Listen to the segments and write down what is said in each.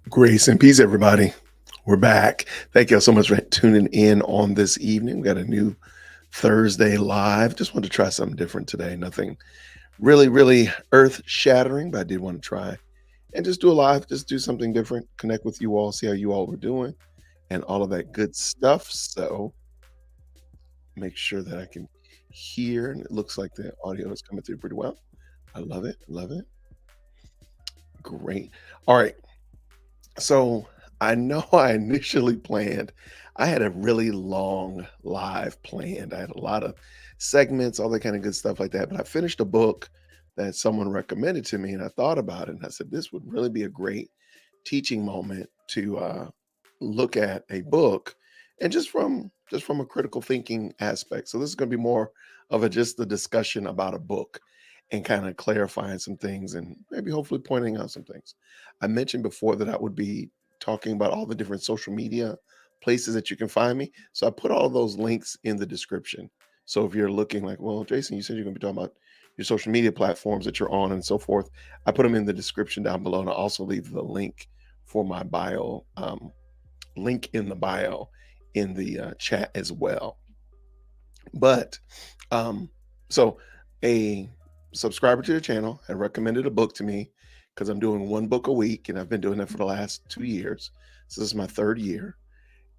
Grace and peace, everybody. We're back. Thank you all so much for tuning in on this evening. We got a new Thursday live. Just wanted to try something different today. Nothing really earth shattering, but I did want to try and just do a live, just do something different, connect with you all, see how you all were doing, and all of that good stuff. So make sure that I can hear, and it looks like the audio is coming through pretty well. I love it. Love it. Great. All right. So I know I initially planned, I had a really long live planned. I had a lot of segments, all that kind of good stuff like that. But I finished a book that someone recommended to me, and I thought about it, and I said, this would really be a great teaching moment to look at a book, and just from a critical thinking aspect. So this is going to be more of a just the discussion about a book and kind of clarifying some things and maybe hopefully pointing out some things. I mentioned before that I would be talking about all the different social media places that you can find me. So I put all those links in the description. So if you're looking like, well, Jason, you said you're going to be talking about your social media platforms that you're on and so forth, I put them in the description down below, and I also leave the link for my bio, link in the bio in the chat as well. But so a subscriber to the channel had recommended a book to me because I'm doing one book a week, and I've been doing that for the last 2 years. So this is my third year.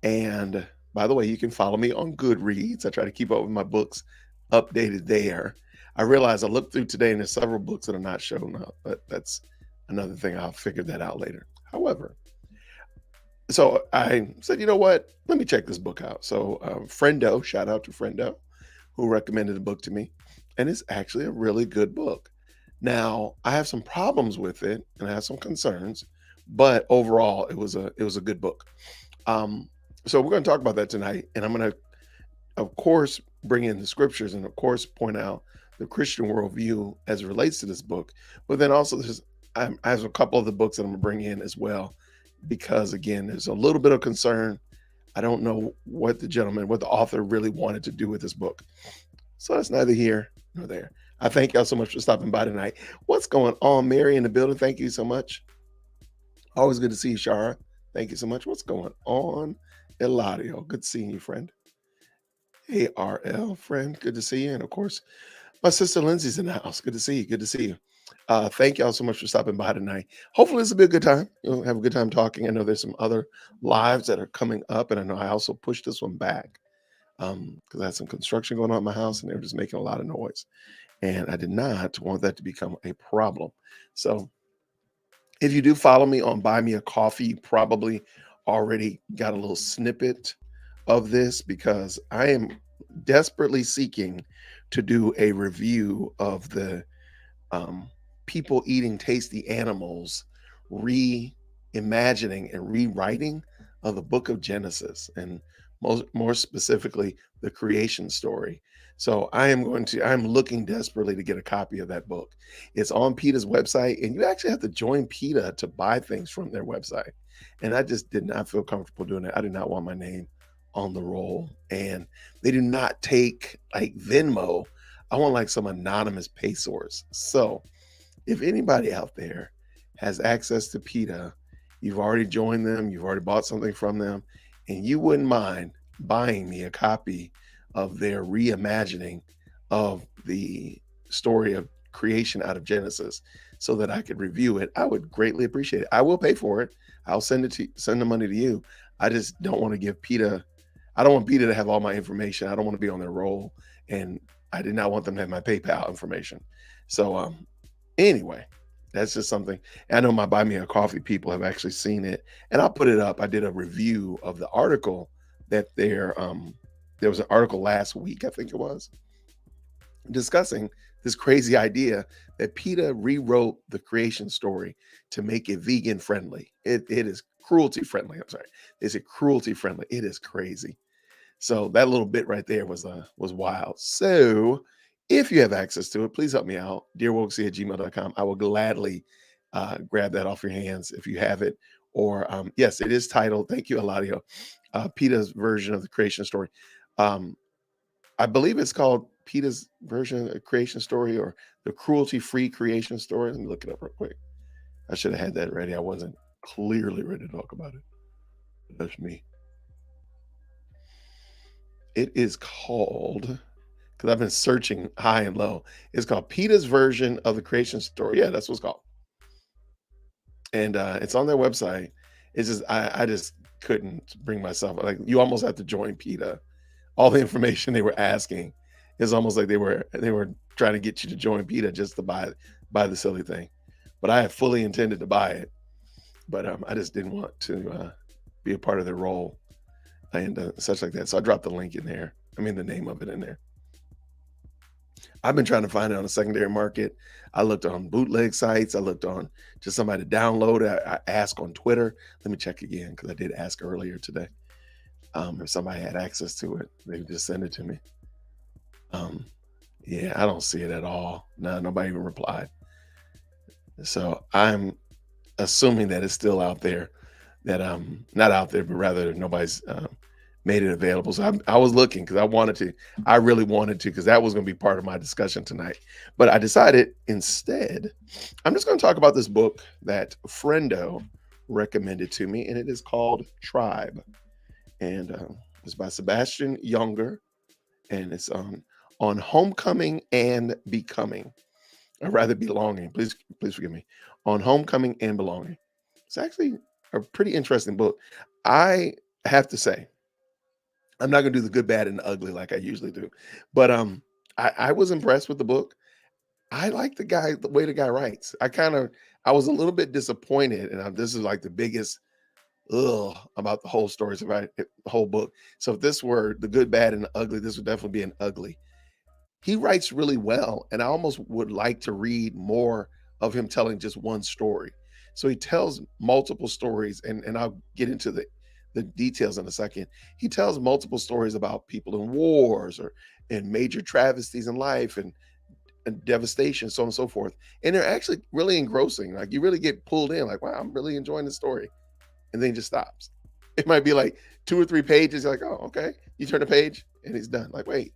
And by the way, you can follow me on Goodreads. I try to keep up with my books updated there. I realize I looked through today and there's several books that are not showing up, but that's another thing. I'll figure that out later. However, so I said, you know what? Let me check this book out. So Friendo, shout out to Friendo, who recommended the book to me, and it's actually a really good book. Now I have some problems with it, and I have some concerns, but overall, it was a good book. Um, so we're going to talk about that tonight, and I'm going to, of course, bring in the scriptures, and of course, point out the Christian worldview as it relates to this book. But then also, I have a couple of the books that I'm going to bring in as well, because again, there's a little bit of concern. I don't know what the author really wanted to do with this book. So that's neither here nor there. I thank y'all so much for stopping by tonight. What's going on, Mary in the building? Thank you so much. Always good to see you, Shara. Thank you so much. What's going on, Eladio? Good seeing you, friend. Hey, RL, friend. Good to see you. And of course, my sister Lindsay's in the house. Good to see you. Good to see you. Thank y'all so much for stopping by tonight. Hopefully, this will be a good time. You'll have a good time talking. I know there's some other lives that are coming up, and I know I also pushed this one back because I had some construction going on in my house, and they were just making a lot of noise, and I did not want that to become a problem. So, if you do follow me on Buy Me a Coffee, you probably already got a little snippet of this because I am desperately seeking to do a review of the um, people eating tasty animals reimagining and rewriting of the book of Genesis, and more specifically the creation story. So I'm looking desperately to get a copy of that book. It's on PETA's website, and you actually have to join PETA to buy things from their website. And I just did not feel comfortable doing it. I did not want my name on the roll. And they do not take like Venmo. I want like some anonymous pay source. So if anybody out there has access to PETA, you've already joined them, you've already bought something from them, and you wouldn't mind buying me a copy of their reimagining of the story of creation out of Genesis so that I could review it, I would greatly appreciate it. I will pay for it. I'll send the money to you. I just don't want to give PETA, I don't want PETA to have all my information. I don't want to be on their roll, and I did not want them to have my PayPal information. So anyway, that's just something. I know my Buy Me a Coffee people have actually seen it, and I'll put it up. I did a review of the article that there was an article last week, I think it was, discussing this crazy idea that PETA rewrote the creation story to make it vegan friendly. It is cruelty friendly. I'm sorry. Is it cruelty friendly? It is crazy. So that little bit right there was wild. So if you have access to it, please help me out. DearWokesy@gmail.com. I will gladly grab that off your hands if you have it. Or yes, it is titled. Thank you, Eladio. PETA's version of the creation story. Um, I believe it's called PETA's version of creation story, or the cruelty-free creation story. Let me look it up real quick. I should have had that ready. I wasn't clearly ready to talk about it. That's me. It is called, because I've been searching high and low. It's called Peter's version of the creation story. Yeah, that's what it's called. And it's on their website. It's just I just couldn't bring myself. Like, you almost have to join PETA. All the information they were asking is almost like they were trying to get you to join PETA just to buy the silly thing. But I had fully intended to buy it, but I just didn't want to be a part of their role and such like that. So I dropped the link in there. I mean, the name of it in there. I've been trying to find it on the secondary market. I looked on bootleg sites. I looked on just somebody to download it. I asked on Twitter. Let me check again because I did ask earlier today. If somebody had access to it, they would just send it to me. Um, yeah, I don't see it at all. No, nobody even replied. So I'm assuming that it's still out there. That not out there, but rather nobody's made it available. So I was looking because I wanted to. I really wanted to because that was going to be part of my discussion tonight. But I decided instead, I'm just going to talk about this book that Friendo recommended to me, and it is called Tribe, and it's by Sebastian Younger, and it's on homecoming and becoming, or rather belonging. Please forgive me. On homecoming and belonging. It's actually a pretty interesting book. I have to say, I'm not gonna do the good, bad, and the ugly like I usually do, but I was impressed with the book. I like the way the guy writes. I was a little bit disappointed, and this is like the biggest ugh about the whole story, the whole book. So if this were the good, bad, and the ugly, this would definitely be an ugly. He writes really well, and I almost would like to read more of him telling just one story. So he tells multiple stories, and I'll get into the details in a second. He tells multiple stories about people in wars or and major travesties in life and devastation, so on and so forth. And they're actually really engrossing. Like, you really get pulled in, like, wow, I'm really enjoying the story. And then he just stops. It might be like 2 or 3 pages. You're like, oh, okay. You turn a page and he's done. Like, wait,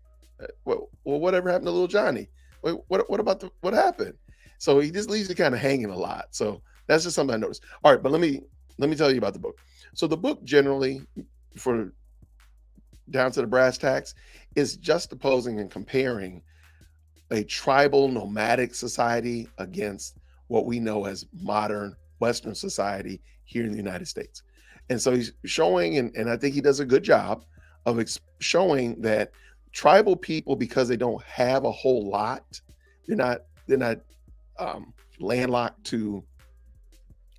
well, whatever happened to little Johnny? Wait, what about what happened? So he just leaves you kind of hanging a lot. So that's just something I noticed. All right, but let me tell you about the book. So the book generally, for down to the brass tacks, is juxtaposing and comparing a tribal nomadic society against what we know as modern Western society here in the United States. And so he's showing, and I think he does a good job of showing that tribal people, because they don't have a whole lot, they're not landlocked to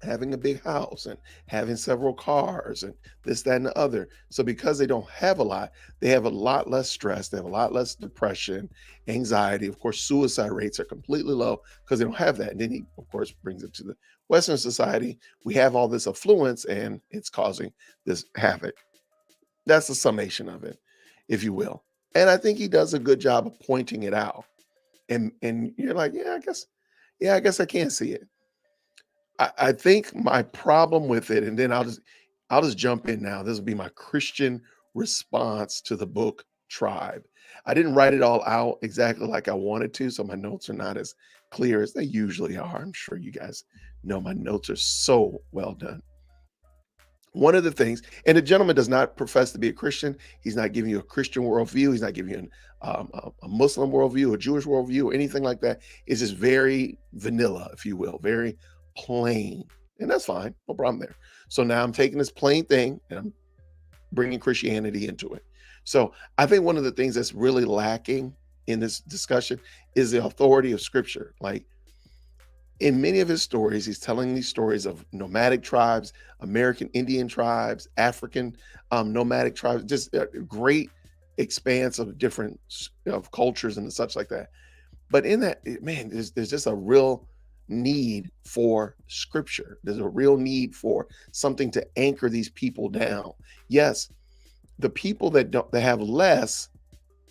having a big house and having several cars and this, that, and the other. So because they don't have a lot, they have a lot less stress, they have a lot less depression, anxiety. Of course, suicide rates are completely low because they don't have that. And then he, of course, brings it to the Western society. We have all this affluence and it's causing this havoc. That's the summation of it, if you will. And I think he does a good job of pointing it out. And you're like, yeah, I guess I can see it. I think my problem with it, and then I'll just jump in now. This will be my Christian response to the book Tribe. I didn't write it all out exactly like I wanted to, so my notes are not as clear as they usually are. I'm sure you guys know my notes are so well done. One of the things, and the gentleman does not profess to be a Christian. He's not giving you a Christian worldview. He's not giving you a Muslim worldview, a Jewish worldview, or anything like that. It's just very vanilla, if you will, very plain. And that's fine. No problem there. So now I'm taking this plain thing and I'm bringing Christianity into it. So I think one of the things that's really lacking in this discussion is the authority of scripture. Like, in many of his stories, he's telling these stories of nomadic tribes, American Indian tribes, African nomadic tribes, just a great expanse of different of cultures and such like that. But in that, man, there's just a real need for scripture. There's a real need for something to anchor these people down. Yes, the people that have less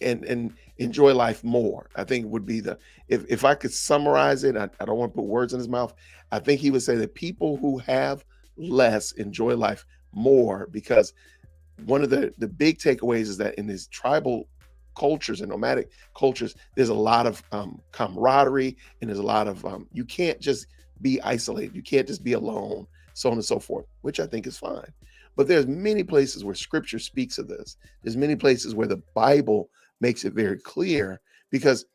and enjoy life more, I think would be if I could summarize it, I don't want to put words in his mouth. I think he would say that people who have less enjoy life more, because one of the big takeaways is that in these tribal cultures and nomadic cultures, there's a lot of camaraderie, and there's a lot of you can't just be isolated. You can't just be alone, so on and so forth, which I think is fine. But there's many places where scripture speaks of this. There's many places where the Bible makes it very clear, because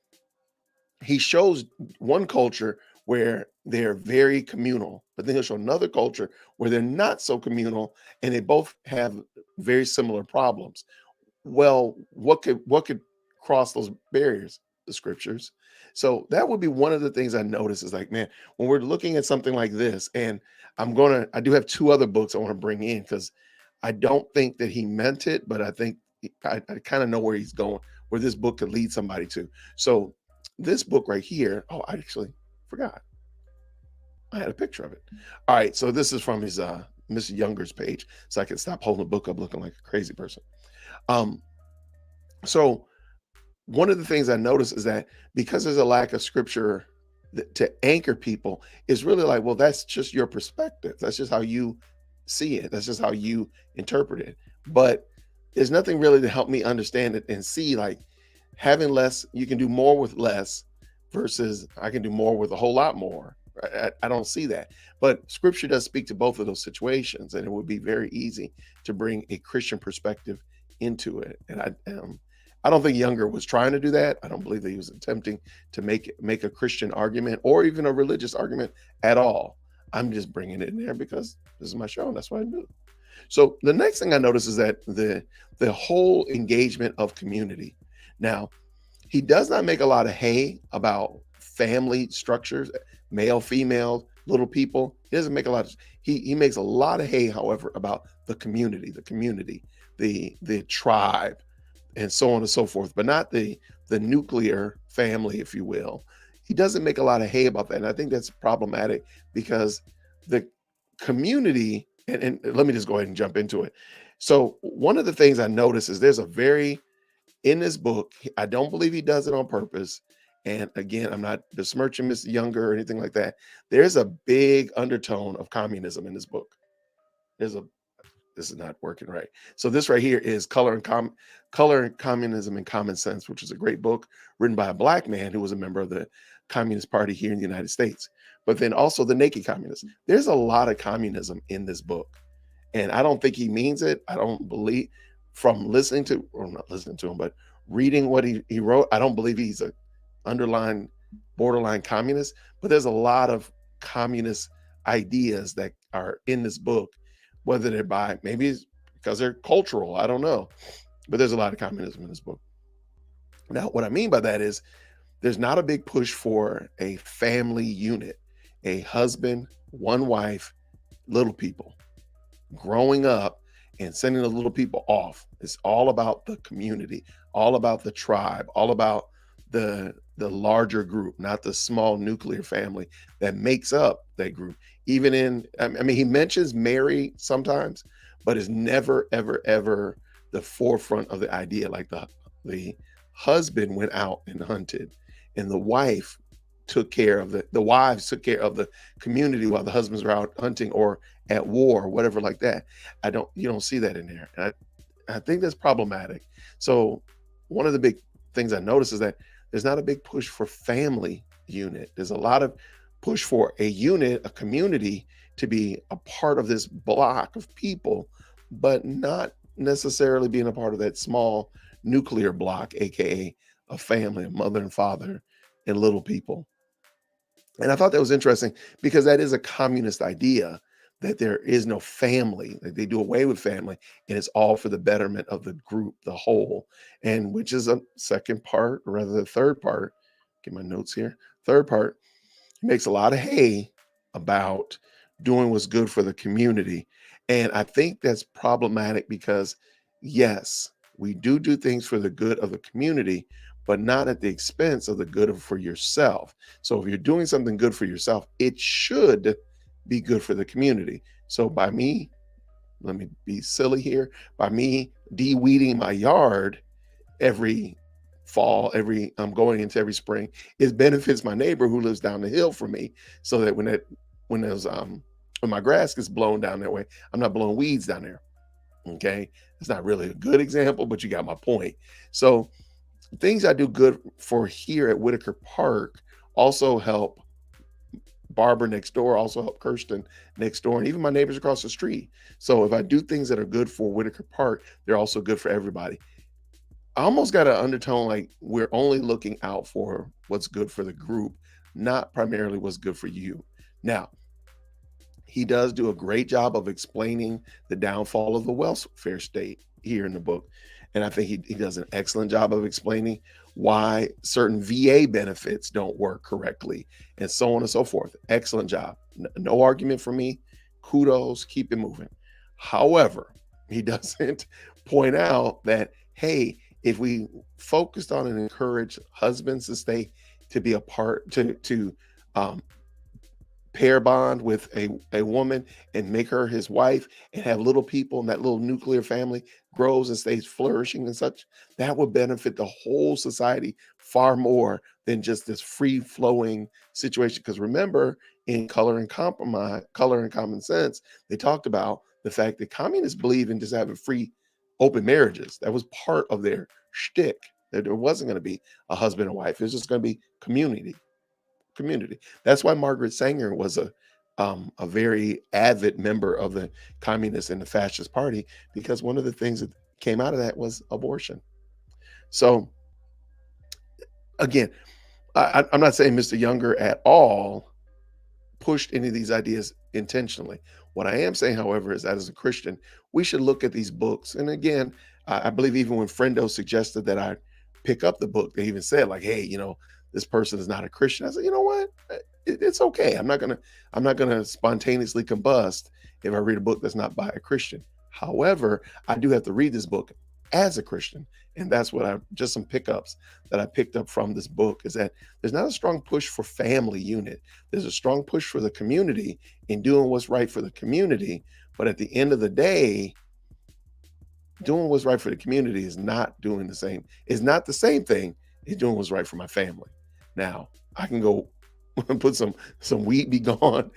he shows one culture where they're very communal, but then he'll show another culture where they're not so communal, and they both have very similar problems. Well, what could cross those barriers? The scriptures. So that would be one of the things I notice is like, man, when we're looking at something like this, and I do have two other books I want to bring in, because I don't think that he meant it, but I think I kind of know where he's going, where this book could lead somebody to. So this book right here, oh, I actually forgot. I had a picture of it. All right, so this is from his Mr. Younger's page, so I can stop holding the book up looking like a crazy person. Um, so one of the things I noticed is that because there's a lack of scripture to anchor people, is really like, well, that's just your perspective. That's just how you see it. That's just how you interpret it. But there's nothing really to help me understand it and see, like, having less, you can do more with less versus I can do more with a whole lot more. I don't see that. But scripture does speak to both of those situations, and it would be very easy to bring a Christian perspective into it. And I don't think Younger was trying to do that. I don't believe that he was attempting to make a Christian argument or even a religious argument at all. I'm just bringing it in there because this is my show, and that's what I do. So the next thing I notice is that the whole engagement of community. Now, he does not make a lot of hay about family structures, male, female, little people. He doesn't make a lot of, he makes a lot of hay, however, about the community, the tribe, and so on and so forth, but not the nuclear family, if you will. He doesn't make a lot of hay about that. And I think that's problematic, because the community, and let me just go ahead and jump into it. So one of the things I notice is in this book, I don't believe he does it on purpose. And again, I'm not besmirching Mr. Younger or anything like that. There's a big undertone of communism in this book. This is not working right. So this right here is Color and Communism and Common Sense, which is a great book written by a black man who was a member of the Communist Party here in the United States. But then also The Naked Communist. There's a lot of communism in this book. And I don't think he means it. I don't believe, from listening to, or not listening to him, but reading what he wrote, I don't believe he's a borderline communist. But there's a lot of communist ideas that are in this book, whether they're maybe it's because they're cultural, I don't know. But there's a lot of communism in this book. Now, what I mean by that is there's not a big push for a family unit, a husband, one wife, little people growing up and sending the little people off. It's all about the community, all about the tribe, all about the larger group, not the small nuclear family that makes up that group. Even I mean, he mentions Mary sometimes, but is never, ever, ever the forefront of the idea. Like the husband went out and hunted, and the wife took care of the wives took care of the community while the husbands were out hunting or at war or whatever like that. You don't see that in there. And I think that's problematic. So one of the big things I notice is that there's not a big push for family unit. There's a lot of push for a unit, a community, to be a part of this block of people, but not necessarily being a part of that small nuclear block, aka a family, a mother and father and little people. And I thought that was interesting, because that is a communist idea, that there is no family, that they do away with family, and it's all for the betterment of the group, the whole. And which is a second part, or rather the third part. Get my notes here. Third part, he makes a lot of hay about doing what's good for the community. And I think that's problematic, because yes, we do things for the good of the community, but not at the expense of the good for yourself. So if you're doing something good for yourself, it should be good for the community. So by me, let me be silly here, by me de-weeding my yard every fall, I'm going into every spring, it benefits my neighbor who lives down the hill from me, so that when my grass gets blown down that way, I'm not blowing weeds down there. Okay, it's not really a good example, but you got my point. So things I do good for here at Whitaker Park also help Barbara next door also help Kirsten next door, and even my neighbors across the street. So if I do things that are good for Whitaker Park, they're also good for everybody. I almost got an undertone like we're only looking out for what's good for the group, not primarily what's good for you. Now, he does do a great job of explaining the downfall of the welfare state here in the book. And I think he does an excellent job of explaining why certain VA benefits don't work correctly and so on and so forth. Excellent job. No argument from me. Kudos. Keep it moving. However, he doesn't point out that, hey, if we focused on and encourage husbands to stay to be a part to um, pair bond with a woman and make her his wife and have little people and that little nuclear family grows and stays flourishing and such, that would benefit the whole society far more than just this free flowing situation. Because remember, in Color and Common Sense, they talked about the fact that communists believe in just having free open marriages. That was part of their shtick. That there wasn't going to be a husband and wife. It was just going to be community. That's why Margaret Sanger was a very avid member of the Communist and the Fascist Party, because one of the things that came out of that was abortion. So again, I'm not saying Mr. Younger at all pushed any of these ideas intentionally. What I am saying, however, is that as a Christian, we should look at these books. And again, I believe even when Friendo suggested that I pick up the book, they even said like, "Hey, this person is not a Christian." I said, "You know what? It's okay. I'm not gonna spontaneously combust if I read a book that's not by a Christian. However, I do have to read this book as a Christian, and that's what just some pickups that I picked up from this book is that there's not a strong push for family unit. There's a strong push for the community in doing what's right for the community. But at the end of the day, doing what's right for the community is not doing the same. It's not the same thing as doing what's right for my family. Now, I can go and put some weed be gone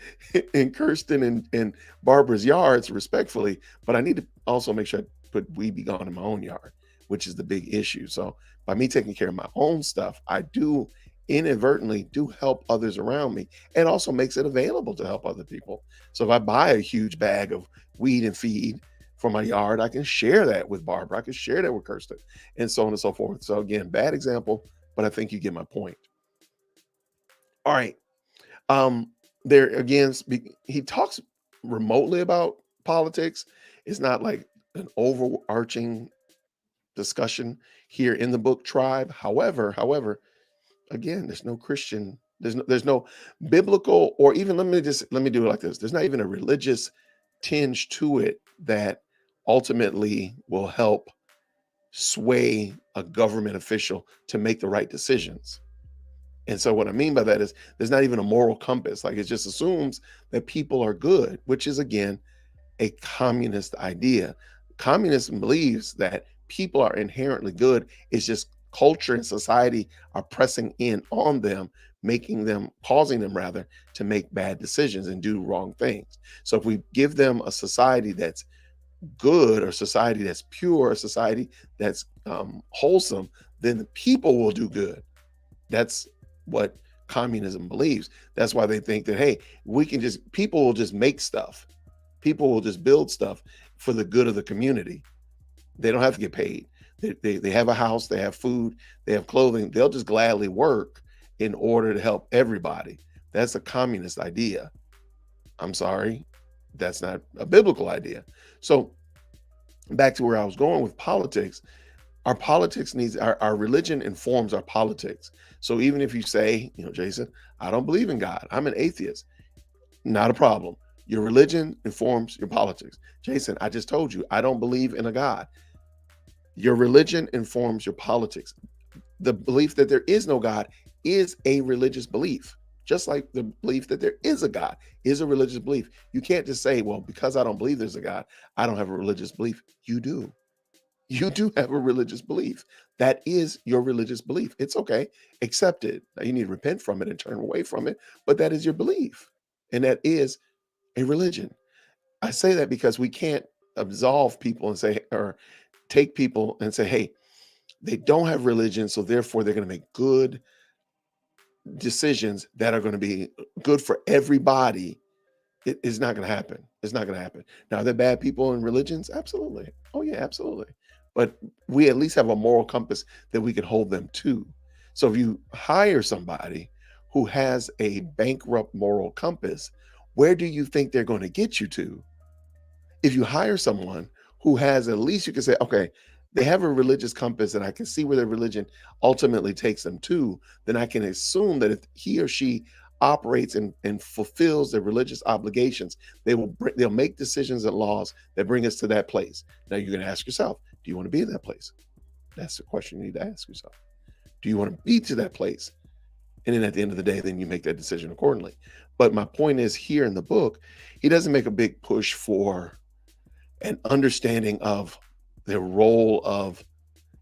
in Kirsten and Barbara's yards respectfully, but I need to also make sure I put weed be gone in my own yard, which is the big issue. So by me taking care of my own stuff, I do inadvertently do help others around me, and also makes it available to help other people. So if I buy a huge bag of weed and feed for my yard, I can share that with Barbara. I can share that with Kirsten, and so on and so forth. So again, bad example, but I think you get my point. All right. Um, there again, he talks remotely about politics. It's not like an overarching discussion here in the book Tribe. However, again, there's no Christian, there's no biblical, or even let me do it like this. There's not even a religious tinge to it that ultimately will help sway a government official to make the right decisions. And so what I mean by that is there's not even a moral compass. Like it just assumes that people are good, which is again a communist idea. Communism believes that people are inherently good. It's just culture and society are pressing in on them, causing them rather to make bad decisions and do wrong things. So if we give them a society that's good, or society that's pure, a society that's wholesome, then the people will do good. That's what communism believes. That's why they think that, hey, people will just make stuff. People will just build stuff for the good of the community. They don't have to get paid. They have a house, they have food, they have clothing. They'll just gladly work in order to help everybody. That's a communist idea. I'm sorry, that's not a biblical idea. So back to where I was going with politics. Our politics needs our religion informs our politics. So even if you say, Jason, I don't believe in God, I'm an atheist, not a problem. Your religion informs your politics. Jason, I just told you I don't believe in a God. Your religion informs your politics. The belief that there is no God is a religious belief, just like the belief that there is a God is a religious belief. You can't just say, well, because I don't believe there's a God, I don't have a religious belief. You do. You do have a religious belief. That is your religious belief. It's okay. Accept it. Now, you need to repent from it and turn away from it, but that is your belief. And that is a religion. I say that because we can't absolve people and say, or take people and say, hey, they don't have religion, so therefore they're going to make good decisions that are going to be good for everybody, it is not going to happen. It's not going to happen. Now, are there bad people in religions? Absolutely. Oh yeah, absolutely. But we at least have a moral compass that we can hold them to. So if you hire somebody who has a bankrupt moral compass, where do you think they're going to get you to? If you hire someone who has, at least you can say, okay, they have a religious compass and I can see where their religion ultimately takes them to, then I can assume that if he or she operates and fulfills their religious obligations, they'll make decisions and laws that bring us to that place. Now you're going to ask yourself, do you want to be in that place? That's the question you need to ask yourself. Do you want to be to that place? And then at the end of the day, then you make that decision accordingly. But my point is, here in the book, he doesn't make a big push for an understanding of the role of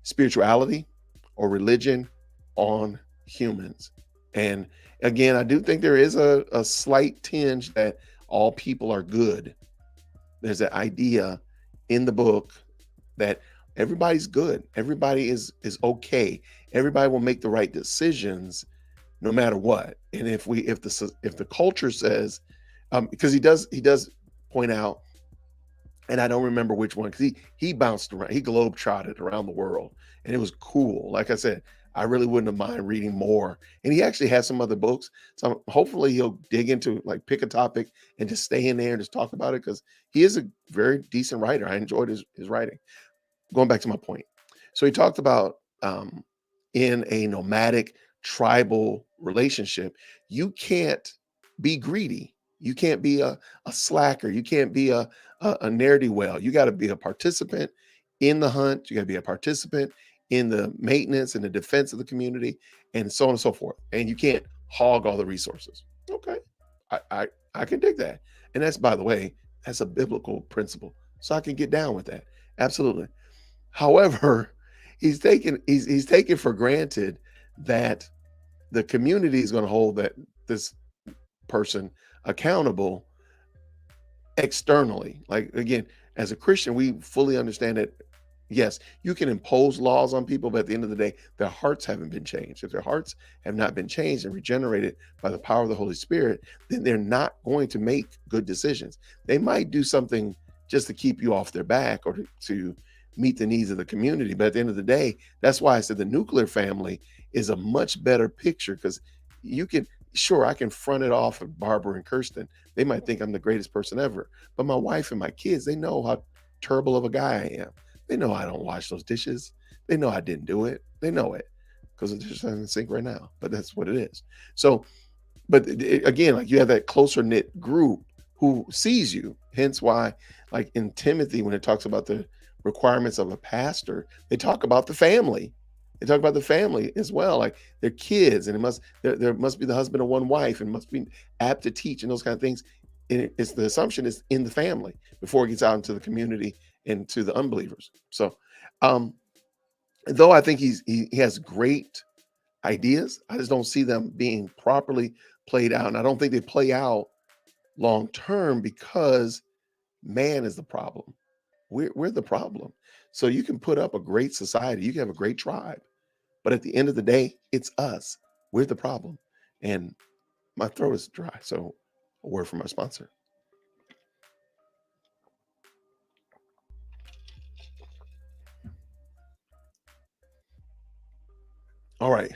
spirituality or religion on humans. And again, I do think there is a slight tinge that all people are good. There's an idea in the book that everybody's good, everybody is okay, everybody will make the right decisions no matter what. And if the culture says, because he does point out, and I don't remember which one, because he bounced around, he globe trotted around the world, and it was cool. Like I said, I really wouldn't have mind reading more. And he actually has some other books, so hopefully he'll dig into, like, pick a topic and just stay in there and just talk about it, because he is a very decent writer. I enjoyed his writing. Going back to my point, so he talked about, in a nomadic tribal relationship, you can't be greedy. You can't be a slacker. You can't be a ne'er-do-well. You got to be a participant in the hunt. You got to be a participant in the maintenance and the defense of the community, and so on and so forth. And you can't hog all the resources. Okay, I can dig that. And that's, by the way, that's a biblical principle. So I can get down with that. Absolutely. However, he's taken for granted that the community is going to hold this person accountable externally. Like, again, as a Christian, we fully understand that yes, you can impose laws on people, but at the end of the day, their hearts haven't been changed. If their hearts have not been changed and regenerated by the power of the Holy Spirit, then they're not going to make good decisions. They might do something just to keep you off their back or to meet the needs of the community. But at the end of the day, that's why I said the nuclear family is a much better picture, because you can, sure, I can front it off of Barbara and Kirsten. They might think I'm the greatest person ever, but my wife and my kids, they know how terrible of a guy I am. They know I don't wash those dishes. They know I didn't do it. They know it, because the dishes are in the sink right now, but that's what it is. So, but again, like, you have that closer knit group who sees you. Hence why, like in Timothy, when it talks about the requirements of a pastor, they talk about the family. They talk about the family as well, like their kids, and there must be the husband of one wife, and must be apt to teach, and those kind of things. And it's the assumption is in the family before it gets out into the community and to the unbelievers. So, um, though I think he has great ideas, I just don't see them being properly played out, and I don't think they play out long term, because man is the problem. We're the problem. So you can put up a great society, you can have a great tribe, but at the end of the day, it's us. We're the problem. And my throat is dry, so a word from our sponsor. All right,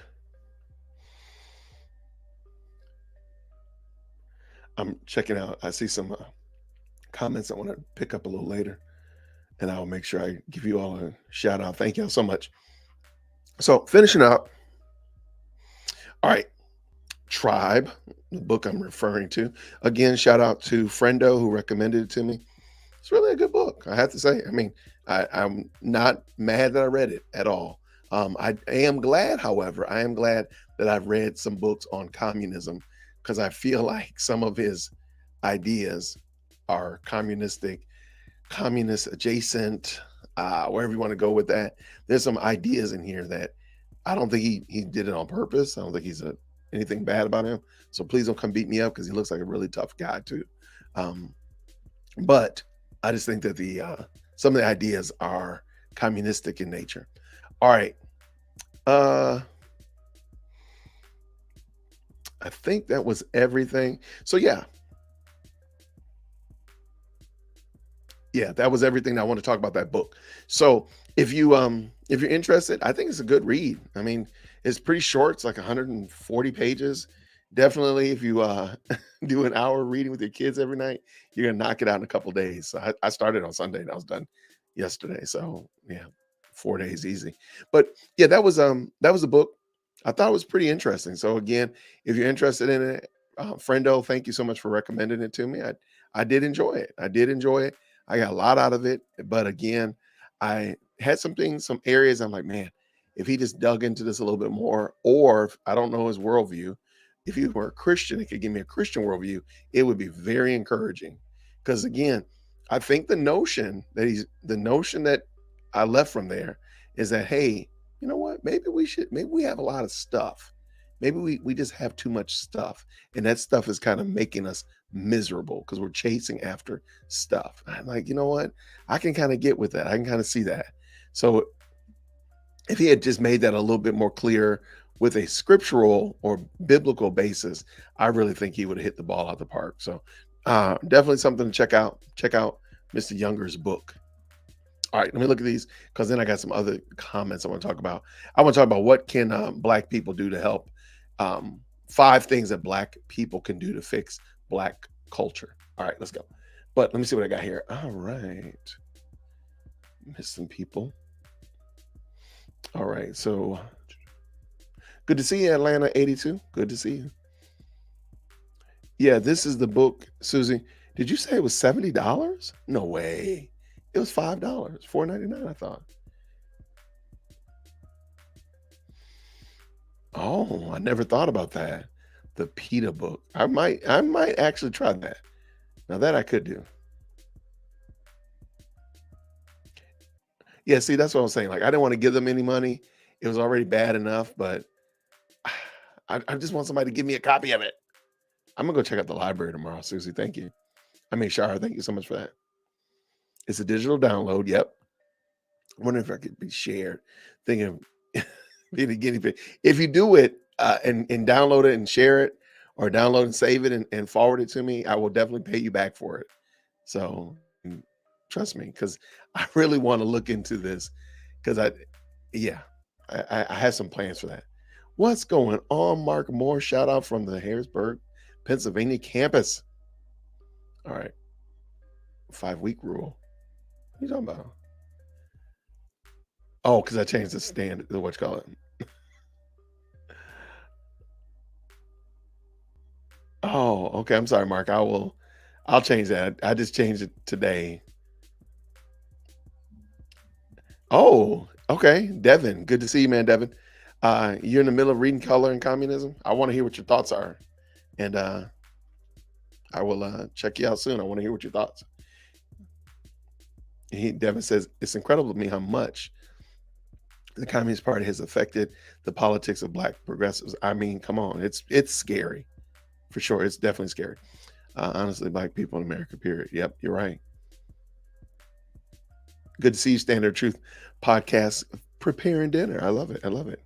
I'm checking out. I see some comments I want to pick up a little later, and I'll make sure I give you all a shout out. Thank y'all so much. So finishing up. All right, Tribe, the book I'm referring to. Again, shout out to Friendo who recommended it to me. It's really a good book, I have to say. I mean, I'm not mad that I read it at all. I am glad, however, I am glad that I've read some books on communism, because I feel like some of his ideas are communist adjacent, wherever you want to go with that. There's some ideas in here that I don't think he did it on purpose. I don't think anything bad about him. So please don't come beat me up, because he looks like a really tough guy too. Um, but I just think that the some of the ideas are communistic in nature. All right. Uh I think that was everything. So yeah, that was everything I want to talk about that book. So if you're interested, I think it's a good read. I mean, it's pretty short. It's like 140 pages. Definitely, if you do an hour reading with your kids every night, you're gonna knock it out in a couple days. So I started on Sunday and I was done yesterday. So yeah, 4 days easy. But yeah, that was a book. I thought it was pretty interesting. So again, if you're interested in it, friendo, thank you so much for recommending it to me. I did enjoy it. I did enjoy it. I got a lot out of it, but again, I had some things, some areas I'm like, man, if he just dug into this a little bit more, or if I don't know his worldview, if he were a Christian, it could give me a Christian worldview, it would be very encouraging. Because again, I think the notion that I left from there is that, hey, you know what? Maybe we have a lot of stuff. Maybe we just have too much stuff. And that stuff is kind of making us miserable because we're chasing after stuff. I'm like, you know what? I can kind of get with that. I can kind of see that. So if he had just made that a little bit more clear with a scriptural or biblical basis, I really think he would have hit the ball out the park. So definitely something to check out. Check out Mr. Younger's book. All right, let me look at these because then I got some other comments I want to talk about. I want to talk about what can Black people do to help. 5 things that Black people can do to fix Black culture. All right, let's go. But let me see what I got here. All right, missing people. All right, so good to see you, Atlanta 82. Good to see you. Yeah, this is the book, Susie. Did you say it was $70? No way. It was $5, 4.99. I thought. Oh, I never thought about that. The PETA book. I might actually try that. Now that I could do. Yeah, see, that's what I'm saying. Like, I didn't want to give them any money. It was already bad enough, but I just want somebody to give me a copy of it. I'm gonna go check out the library tomorrow, Susie. Thank you. I mean, Shara, thank you so much for that. It's a digital download. Yep. I wonder if I could be shared. Thinking of being a guinea pig. If you do it and download it and share it, or download and save it and forward it to me, I will definitely pay you back for it. So trust me, because I really want to look into this. Because yeah, I have some plans for that. What's going on, Mark Moore? Shout out from the Harrisburg, Pennsylvania campus. All right, 5-week rule. What are you talking about? Oh, because I changed the standard. What you call it? Oh, okay. I'm sorry, Mark. I'll change that. I just changed it today. Oh, okay. Devin. Good to see you, man, Devin. You're in the middle of reading Color and Communism. I want to hear what your thoughts are. And I will check you out soon. I want to hear what your thoughts. Devin says, it's incredible to me how much the Communist Party has affected the politics of Black progressives. I mean, come on. It's scary. For sure. It's definitely scary. Honestly, Black people in America, period. Yep, you're right. Good to see you, Standard Truth podcast, preparing dinner. I love it. I love it.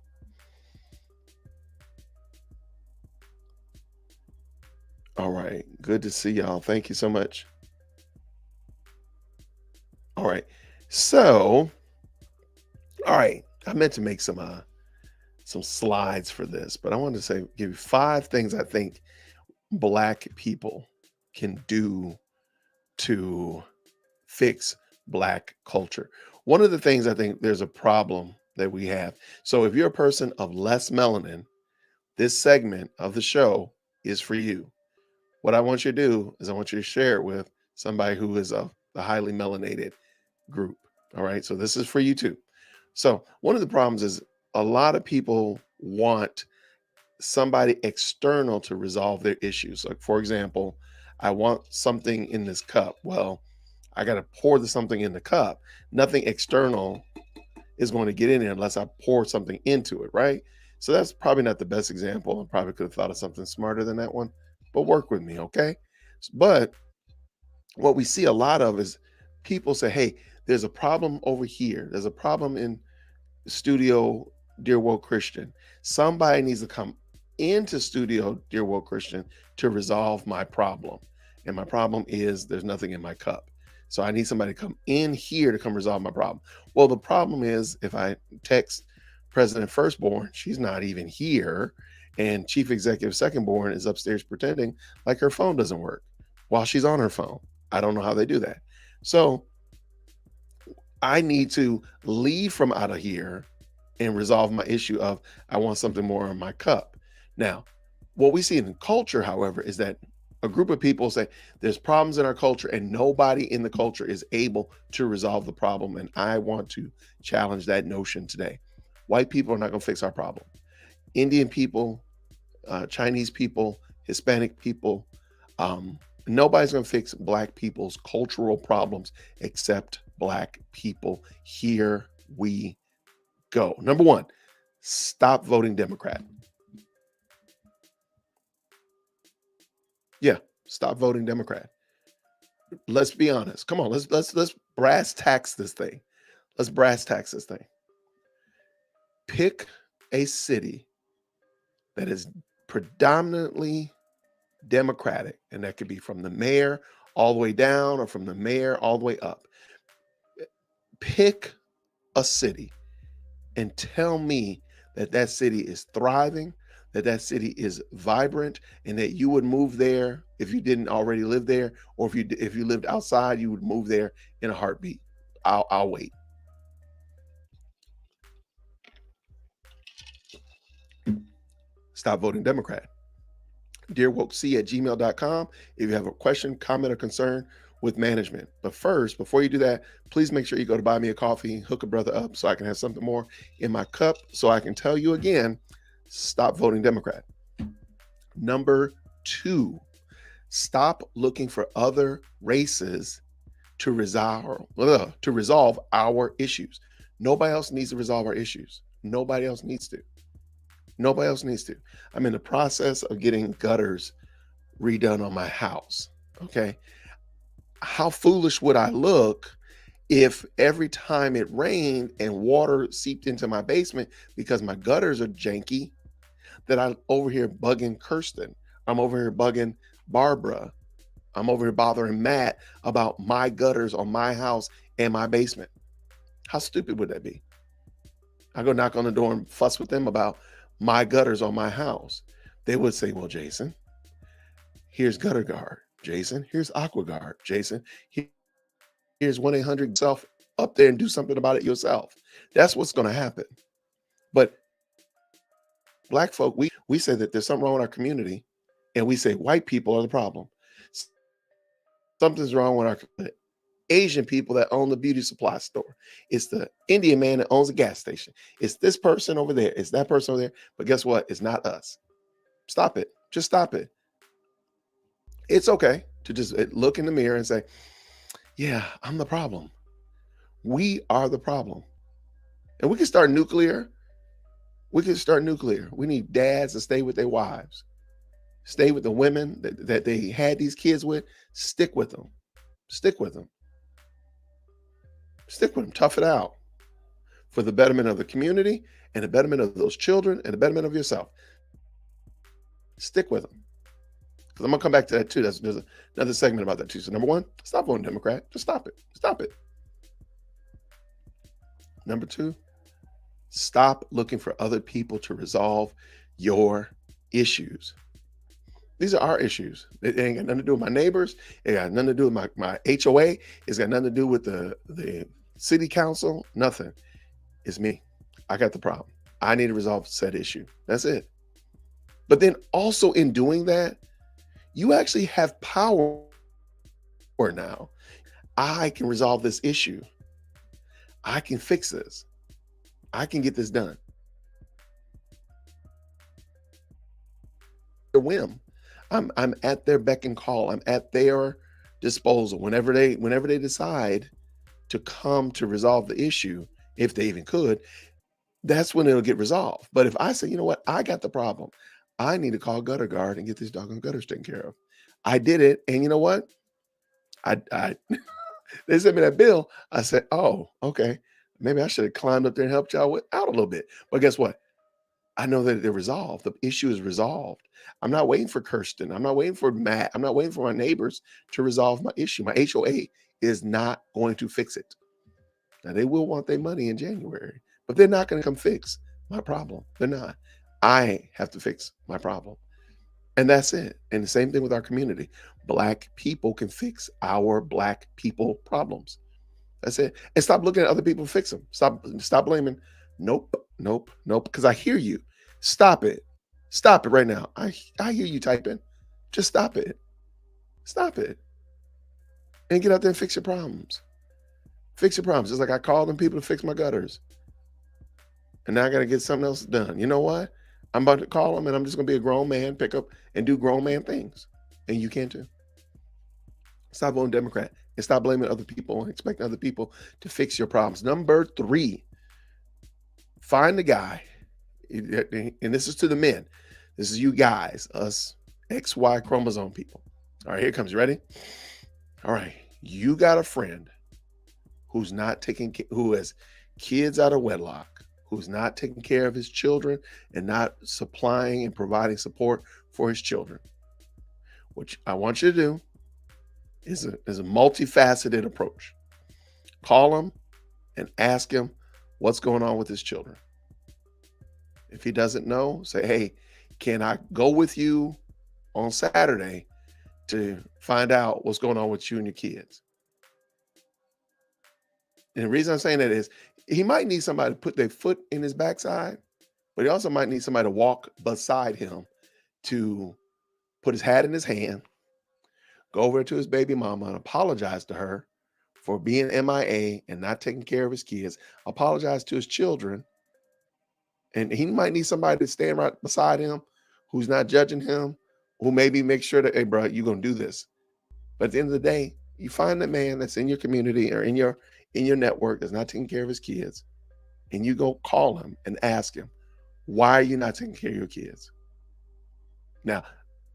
All right. Good to see y'all. Thank you so much. All right. So, all right. I meant to make some slides for this, but I wanted to say give you 5 things I think Black people can do to fix Black culture. One of the things I think there's a problem that we have. So if you're a person of less melanin, this segment of the show is for you. What I want you to do is I want you to share it with somebody who is of the highly melanated group. All right. So this is for you too. So one of the problems is a lot of people want somebody external to resolve their issues. Like, for example, I want something in this cup. Well, I got to pour something in the cup. Nothing external is going to get in there unless I pour something into it, right? So that's probably not the best example. I probably could have thought of something smarter than that one, but work with me, okay? But what we see a lot of is people say, hey, there's a problem over here. There's a problem in studio Dear Woke Christian. Somebody needs to come into studio, dear woke Christian, to resolve my problem. And my problem is there's nothing in my cup. So I need somebody to come in here to come resolve my problem. Well, the problem is if I text President Firstborn, she's not even here. And Chief Executive Secondborn is upstairs pretending like her phone doesn't work while she's on her phone. I don't know how they do that. So I need to leave from out of here and resolve my issue of I want something more in my cup. Now, what we see in the culture, however, is that a group of people say there's problems in our culture and nobody in the culture is able to resolve the problem. And I want to challenge that notion today. White people are not going to fix our problem. Indian people, Chinese people, Hispanic people, nobody's going to fix Black people's cultural problems except Black people. Here we go. Number one, stop voting Democrat. Yeah, stop voting Democrat. Let's be honest. Come on, let's brass tax this thing. Let's brass tax this thing. Pick a city that is predominantly Democratic, and that could be from the mayor all the way down or from the mayor all the way up. Pick a city and tell me that that city is thriving, that that city is vibrant, and that you would move there if you didn't already live there, or if you lived outside, you would move there in a heartbeat. I'll wait. Stop voting Democrat. DearWokeC@gmail.com if you have a question, comment, or concern with management. But first, before you do that, please make sure you go to buy me a coffee, hook a brother up so I can have something more in my cup so I can tell you again, stop voting Democrat. Number two, stop looking for other races to resolve our issues. Nobody else needs to resolve our issues. Nobody else needs to. Nobody else needs to. I'm in the process of getting gutters redone on my house. Okay. How foolish would I look if every time it rained and water seeped into my basement because my gutters are janky, that I'm over here bugging Kirsten? I'm over here bugging Barbara. I'm over here bothering Matt about my gutters on my house and my basement. How stupid would that be? I go knock on the door and fuss with them about my gutters on my house. They would say, well, Jason, here's Gutter Guard. Jason, here's Aqua Guard. Jason, here's 1-800 self up there and do something about it yourself. That's what's going to happen. But Black folk, we say that there's something wrong with our community, and we say white people are the problem. Something's wrong with our Asian people that own the beauty supply store. It's the Indian man that owns a gas station. It's this person over there. It's that person over there. But guess what? It's not us. Stop it. Just stop it. It's okay to just look in the mirror and say, yeah, I'm the problem. We are the problem. And we can start nuclear. We can start nuclear. We need dads to stay with their wives. Stay with the women that they had these kids with. Stick with them. Stick with them. Stick with them. Tough it out for the betterment of the community and the betterment of those children and the betterment of yourself. Stick with them. Because I'm going to come back to that too. There's another segment about that too. So number one, stop voting Democrat. Just stop it. Stop it. Number two, stop looking for other people to resolve your issues. These are our issues. It ain't got nothing to do with my neighbors. It got nothing to do with my HOA. It's got nothing to do with the city council. Nothing. It's me. I got the problem. I need to resolve said issue. That's it. But then also in doing that, you actually have power now. I can resolve this issue. I can fix this. I can get this done. Their whim. I'm at their beck and call. I'm at their disposal. Whenever they decide to come to resolve the issue, if they even could, that's when it'll get resolved. But if I say, you know what, I got the problem. I need to call Gutter Guard and get these doggone gutters taken care of. I did it, and you know what? I they sent me that bill. I said, oh, okay. Maybe I should have climbed up there and helped y'all out a little bit. But guess what? I know that they're resolved. The issue is resolved. I'm not waiting for Kirsten. I'm not waiting for Matt. I'm not waiting for my neighbors to resolve my issue. My HOA is not going to fix it. Now, they will want their money in January, but they're not going to come fix my problem. They're not. I have to fix my problem. And that's it. And the same thing with our community. Black people can fix our Black people problems. That's it. And stop looking at other people to fix them. Stop blaming. Nope, nope, nope. Because I hear you. Stop it. Stop it right now. I hear you typing. Just stop it. Stop it. And get out there and fix your problems. Fix your problems. It's like I called them people to fix my gutters. And now I got to get something else done. You know what? I'm about to call them and I'm just going to be a grown man, pick up and do grown man things. And you can too. Stop voting Democrat and stop blaming other people and expecting other people to fix your problems. Number 3, find the guy. And this is to the men. This is you guys, us XY chromosome people. All right, here it comes. You ready? All right. You got a friend who's not who has kids out of wedlock, who's not taking care of his children and not supplying and providing support for his children. What I want you to do is a multifaceted approach. Call him and ask him what's going on with his children. If he doesn't know, say, hey, can I go with you on Saturday to find out what's going on with you and your kids? And the reason I'm saying that is he might need somebody to put their foot in his backside, but he also might need somebody to walk beside him to put his hat in his hand, go over to his baby mama and apologize to her for being MIA and not taking care of his kids, apologize to his children. And he might need somebody to stand right beside him who's not judging him, who maybe make sure that, hey, bro, you're going to do this. But at the end of the day, you find that man that's in your community or in your network that's not taking care of his kids, and you go call him and ask him, why are you not taking care of your kids? Now,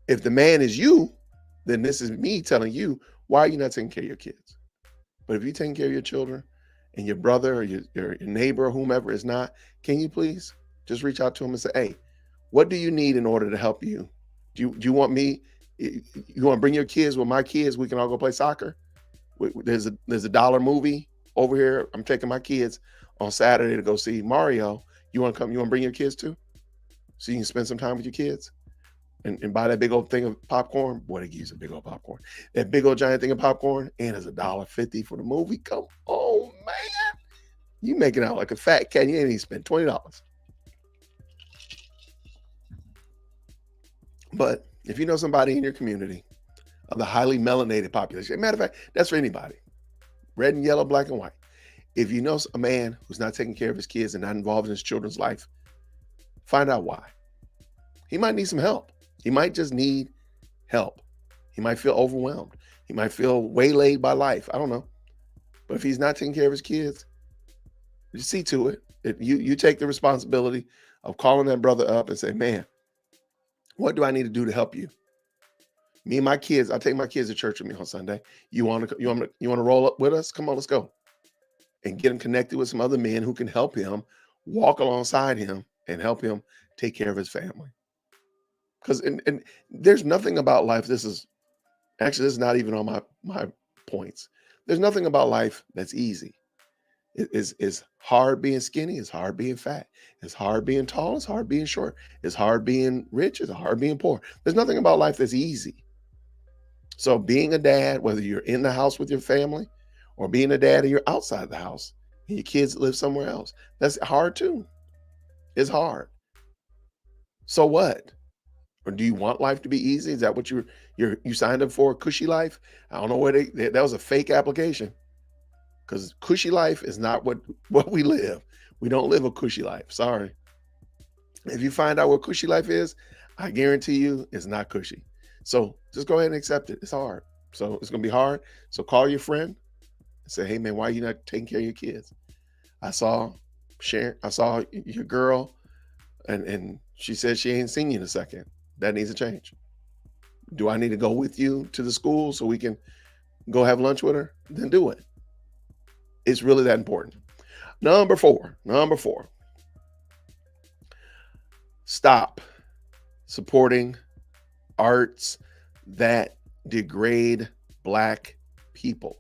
if the man is you, then this is me telling you, why are you not taking care of your kids? But if you're taking care of your children and your brother or your neighbor or whomever is not, can you please just reach out to him and say, hey, what do you need in order to help you? Do you want me? You want to bring your kids with my kids? We can all go play soccer. There's a dollar movie over here. I'm taking my kids on Saturday to go see Mario. You want to come? You want to bring your kids too? So you can spend some time with your kids and buy that big old thing of popcorn. Boy, they give you a big old popcorn. That big old giant thing of popcorn, and it's $1.50 for the movie. Come on, man. You making out like a fat cat. You ain't even spent $20. But if you know somebody in your community of the highly melanated population, matter of fact, that's for anybody, red and yellow, black and white. If you know a man who's not taking care of his kids and not involved in his children's life, find out why. He might need some help. He might just need help. He might feel overwhelmed. He might feel waylaid by life. I don't know. But if he's not taking care of his kids, you see to it. You take the responsibility of calling that brother up and say, man, what do I need to do to help you? Me and my kids, I take my kids to church with me on Sunday. You want to roll up with us? Come on, let's go. And get him connected with some other men who can help him, walk alongside him and help him take care of his family. Because and there's nothing about life. This is not even on my points. There's nothing about life that's easy. It's hard being skinny. It's hard being fat. It's hard being tall. It's hard being short. It's hard being rich. It's hard being poor. There's nothing about life that's easy. So being a dad, whether you're in the house with your family or being a dad and you're outside the house and your kids live somewhere else, that's hard too. It's hard. So what? Or do you want life to be easy? Is that what you signed up for? A cushy life? I don't know where that was a fake application. Because cushy life is not what we live. We don't live a cushy life. Sorry. If you find out what cushy life is, I guarantee you it's not cushy. So just go ahead and accept it. It's hard. So it's going to be hard. So call your friend and say, hey, man, why are you not taking care of your kids? I saw your girl and she said she ain't seen you in a second. That needs to change. Do I need to go with you to the school so we can go have lunch with her? Then do it. It's really that important. Number four. Stop supporting arts that degrade Black people.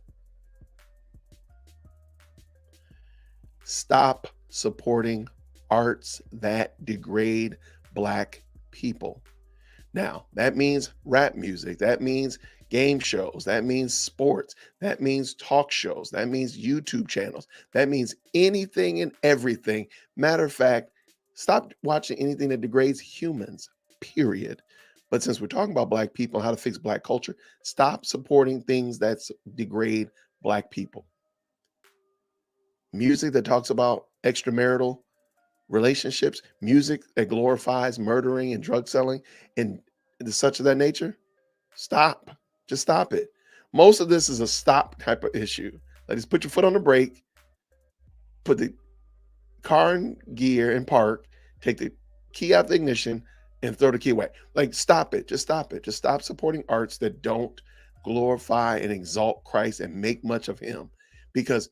Stop supporting arts that degrade Black people. Now, that means rap music. That means game shows. That means sports. That means talk shows. That means YouTube channels. That means anything and everything. Matter of fact, stop watching anything that degrades humans, period. But since we're talking about Black people and how to fix Black culture, stop supporting things that degrade Black people. Music that talks about extramarital relationships, music that glorifies murdering and drug selling and such of that nature, stop. Just stop it. Most of this is a stop type of issue. Like, just put your foot on the brake, put the car in gear and park, take the key out the ignition and throw the key away. Like, stop it. Just stop it. Just stop supporting arts that don't glorify and exalt Christ and make much of him. Because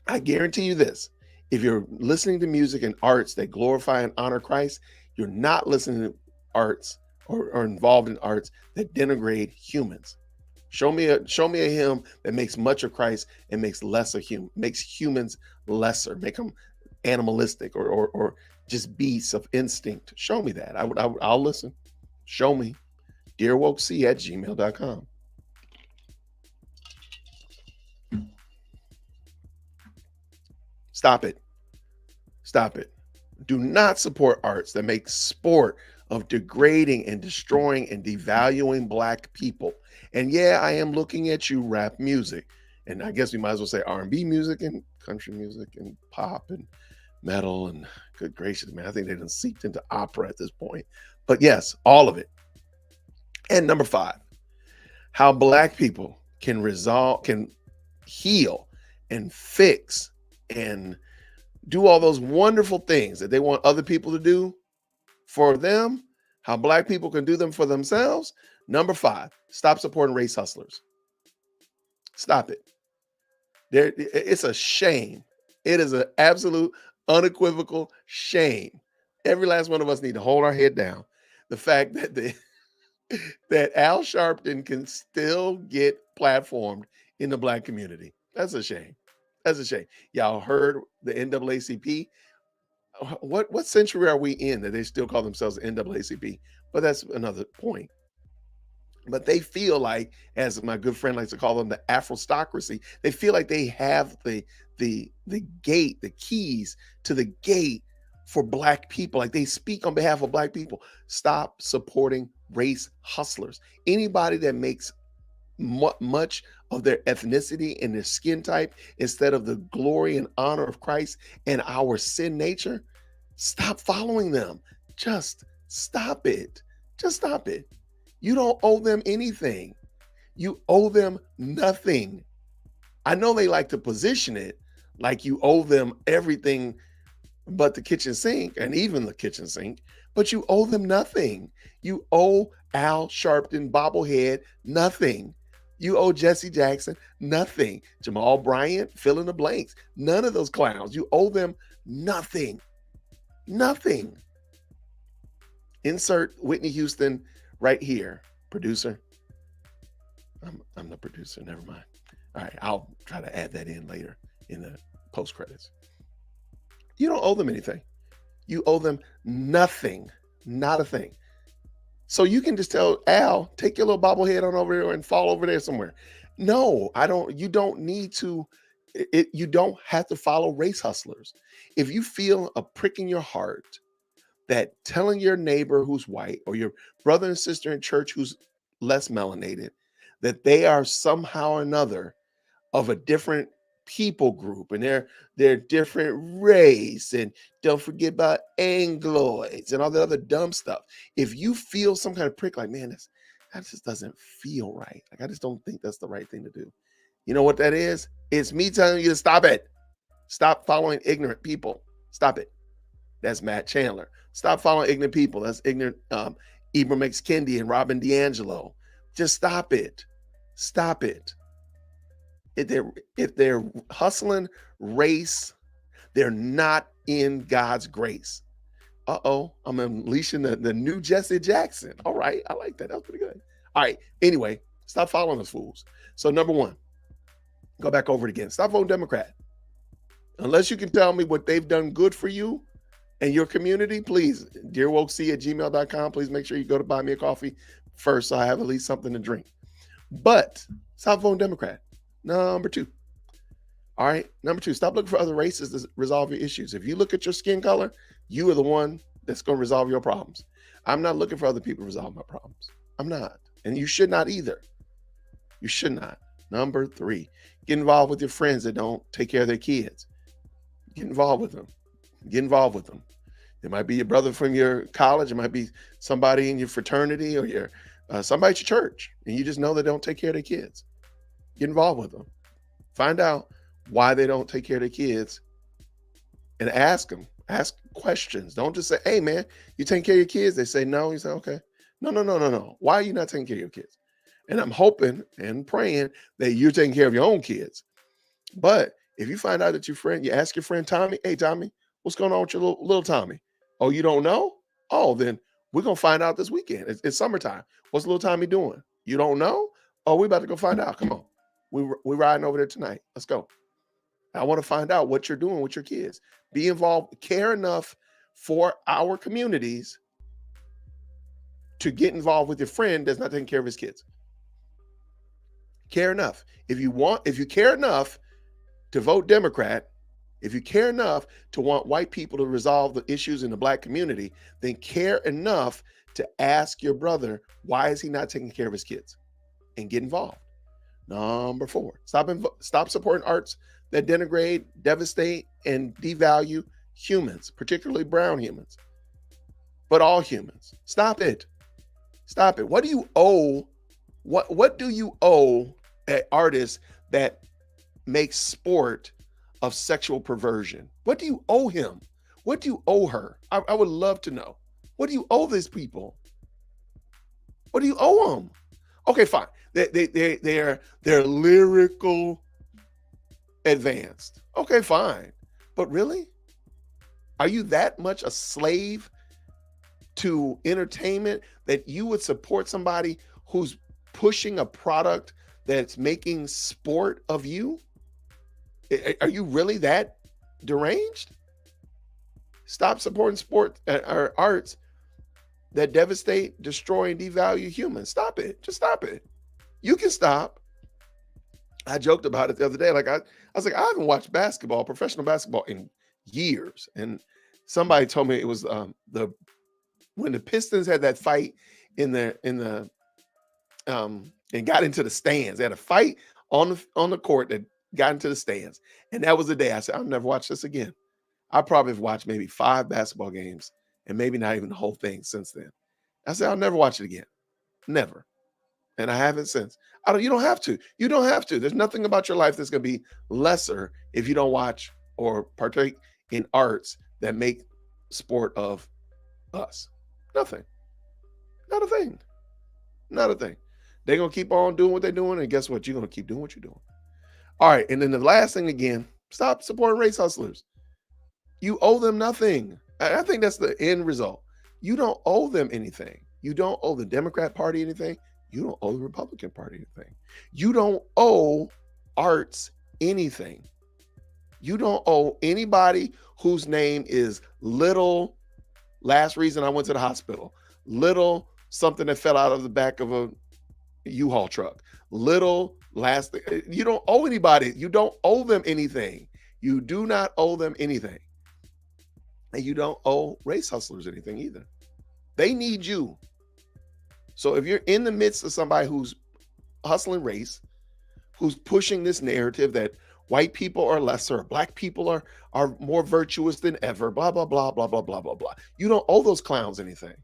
I guarantee you this, if you're listening to music and arts that glorify and honor Christ, you're not listening to arts or involved in arts that denigrate humans. Show me a hymn that makes much of Christ and makes humans lesser, make them animalistic or just beasts of instinct. Show me that. I'll listen. Show me. DearWokeC@gmail.com. Stop it. Stop it. Do not support arts that make sport of degrading and destroying and devaluing Black people. And yeah, I am looking at you, rap music. And I guess we might as well say R&B music and country music and pop and metal and good gracious, man, I think they done seeped into opera at this point. But yes, all of it. And number 5, how Black people can heal and fix and do all those wonderful things that they want other people to do for them, how Black people can do them for themselves. Number 5, stop supporting race hustlers. Stop it. It's a shame. It is an absolute unequivocal shame. Every last one of us need to hold our head down. The fact that that Al Sharpton can still get platformed in the Black community. That's a shame. That's a shame. Y'all heard the NAACP. What century are we in that they still call themselves the NAACP? But that's another point. But they feel like, as my good friend likes to call them, the Afrostocracy, they feel like they have the gate, the keys to the gate for Black people. Like, they speak on behalf of Black people. Stop supporting race hustlers. Anybody that makes much of their ethnicity and their skin type instead of the glory and honor of Christ and our sin nature, stop following them. Just stop it. Just stop it. You don't owe them anything. You owe them nothing. I know they like to position it like you owe them everything but the kitchen sink, and even the kitchen sink, but you owe them nothing. You owe Al Sharpton bobblehead nothing. You owe Jesse Jackson nothing. Jamal Bryant, fill in the blanks. None of those clowns. You owe them nothing. Nothing. Insert Whitney Houston right here, producer. I'm the producer, never mind. All right, I'll try to add that in later in the post credits. You don't owe them anything. You owe them nothing, not a thing. So you can just tell Al, take your little bobblehead on over there and fall over there somewhere. No, I don't. You don't need to. You don't have to follow race hustlers. If you feel a prick in your heart that telling your neighbor who's white or your brother and sister in church who's less melanated, that they are somehow or another of a different people group and they're different race, and don't forget about Angloids and all the other dumb stuff. If you feel some kind of prick, like, man, that just doesn't feel right. Like, I just don't think that's the right thing to do. You know what that is? It's me telling you to stop it. Stop following ignorant people. Stop it. That's Matt Chandler. Stop following ignorant people. That's ignorant Ibram X. Kendi and Robin DiAngelo. Just stop it. Stop it. If they're hustling race, they're not in God's grace. Uh-oh, I'm unleashing the new Jesse Jackson. All right, I like that. That was pretty good. All right, anyway, stop following those fools. So number one, go back over it again. Stop voting Democrat. Unless you can tell me what they've done good for you and your community, please, DearWokeC@gmail.com. Please make sure you go to buy me a coffee first so I have at least something to drink. But stop voting Democrat. Number two. All right. Number two, stop looking for other races to resolve your issues. If you look at your skin color, you are the one that's going to resolve your problems. I'm not looking for other people to resolve my problems. I'm not. And you should not either. You should not. Number three, get involved with your friends that don't take care of their kids. Get involved with them. Get involved with them. It might be your brother from your college. It might be somebody in your fraternity or your somebody at your church. And you just know they don't take care of their kids. Get involved with them. Find out why they don't take care of their kids and ask them. Ask questions. Don't just say, hey, man, you taking care of your kids? They say no. You say, okay. No. Why are you not taking care of your kids? And I'm hoping and praying that you're taking care of your own kids. But if you find out that your friend, you ask your friend Tommy, hey, Tommy, what's going on with your little Tommy? Oh, you don't know? Oh, then we're going to find out this weekend. It's summertime. What's little Tommy doing? You don't know? Oh, we about to go find out. Come on. We're riding over there tonight. Let's go. I want to find out what you're doing with your kids. Be involved, care enough for our communities to get involved with your friend that's not taking care of his kids. Care enough. If you care enough to vote Democrat, if you care enough to want white people to resolve the issues in the black community, then care enough to ask your brother, why is he not taking care of his kids? And get involved. Number four, stop supporting arts that denigrate, devastate, and devalue humans, particularly brown humans, but all humans. Stop it. Stop it. What do you owe? What do you owe an artist that makes sport of sexual perversion? What do you owe him? What do you owe her? I would love to know. What do you owe these people? What do you owe them? Okay, fine. They're lyrical advanced. Okay, fine. But really? Are you that much a slave to entertainment that you would support somebody who's pushing a product that's making sport of you? Are you really that deranged? Stop supporting sport or arts that devastate, destroy, and devalue humans. Stop it. Just stop it. You can stop. I joked about it the other day. I was like, I haven't watched professional basketball in years. And somebody told me it was when the Pistons had that fight and got into the stands. They had a fight on the court that got into the stands. And that was the day I said, I'll never watch this again. I probably have watched maybe 5 basketball games and maybe not even the whole thing since then. I said, I'll never watch it again. Never. And I haven't since. You don't have to. You don't have to. There's nothing about your life that's going to be lesser if you don't watch or partake in arts that make sport of us. Nothing. Not a thing. Not a thing. They're going to keep on doing what they're doing. And guess what? You're going to keep doing what you're doing. All right. And then the last thing again, stop supporting race hustlers. You owe them nothing. I think that's the end result. You don't owe them anything. You don't owe the Democrat Party anything. You don't owe the Republican Party anything. You don't owe arts anything. You don't owe anybody whose name is Little, last reason I went to the hospital, Little, something that fell out of the back of a U-Haul truck, Little, last thing. You don't owe anybody. You don't owe them anything. You do not owe them anything. And you don't owe race hustlers anything either. They need you. So if you're in the midst of somebody who's hustling race, who's pushing this narrative that white people are lesser, black people are more virtuous than ever, blah, blah, blah, blah, blah, blah, blah, blah. You don't owe those clowns anything.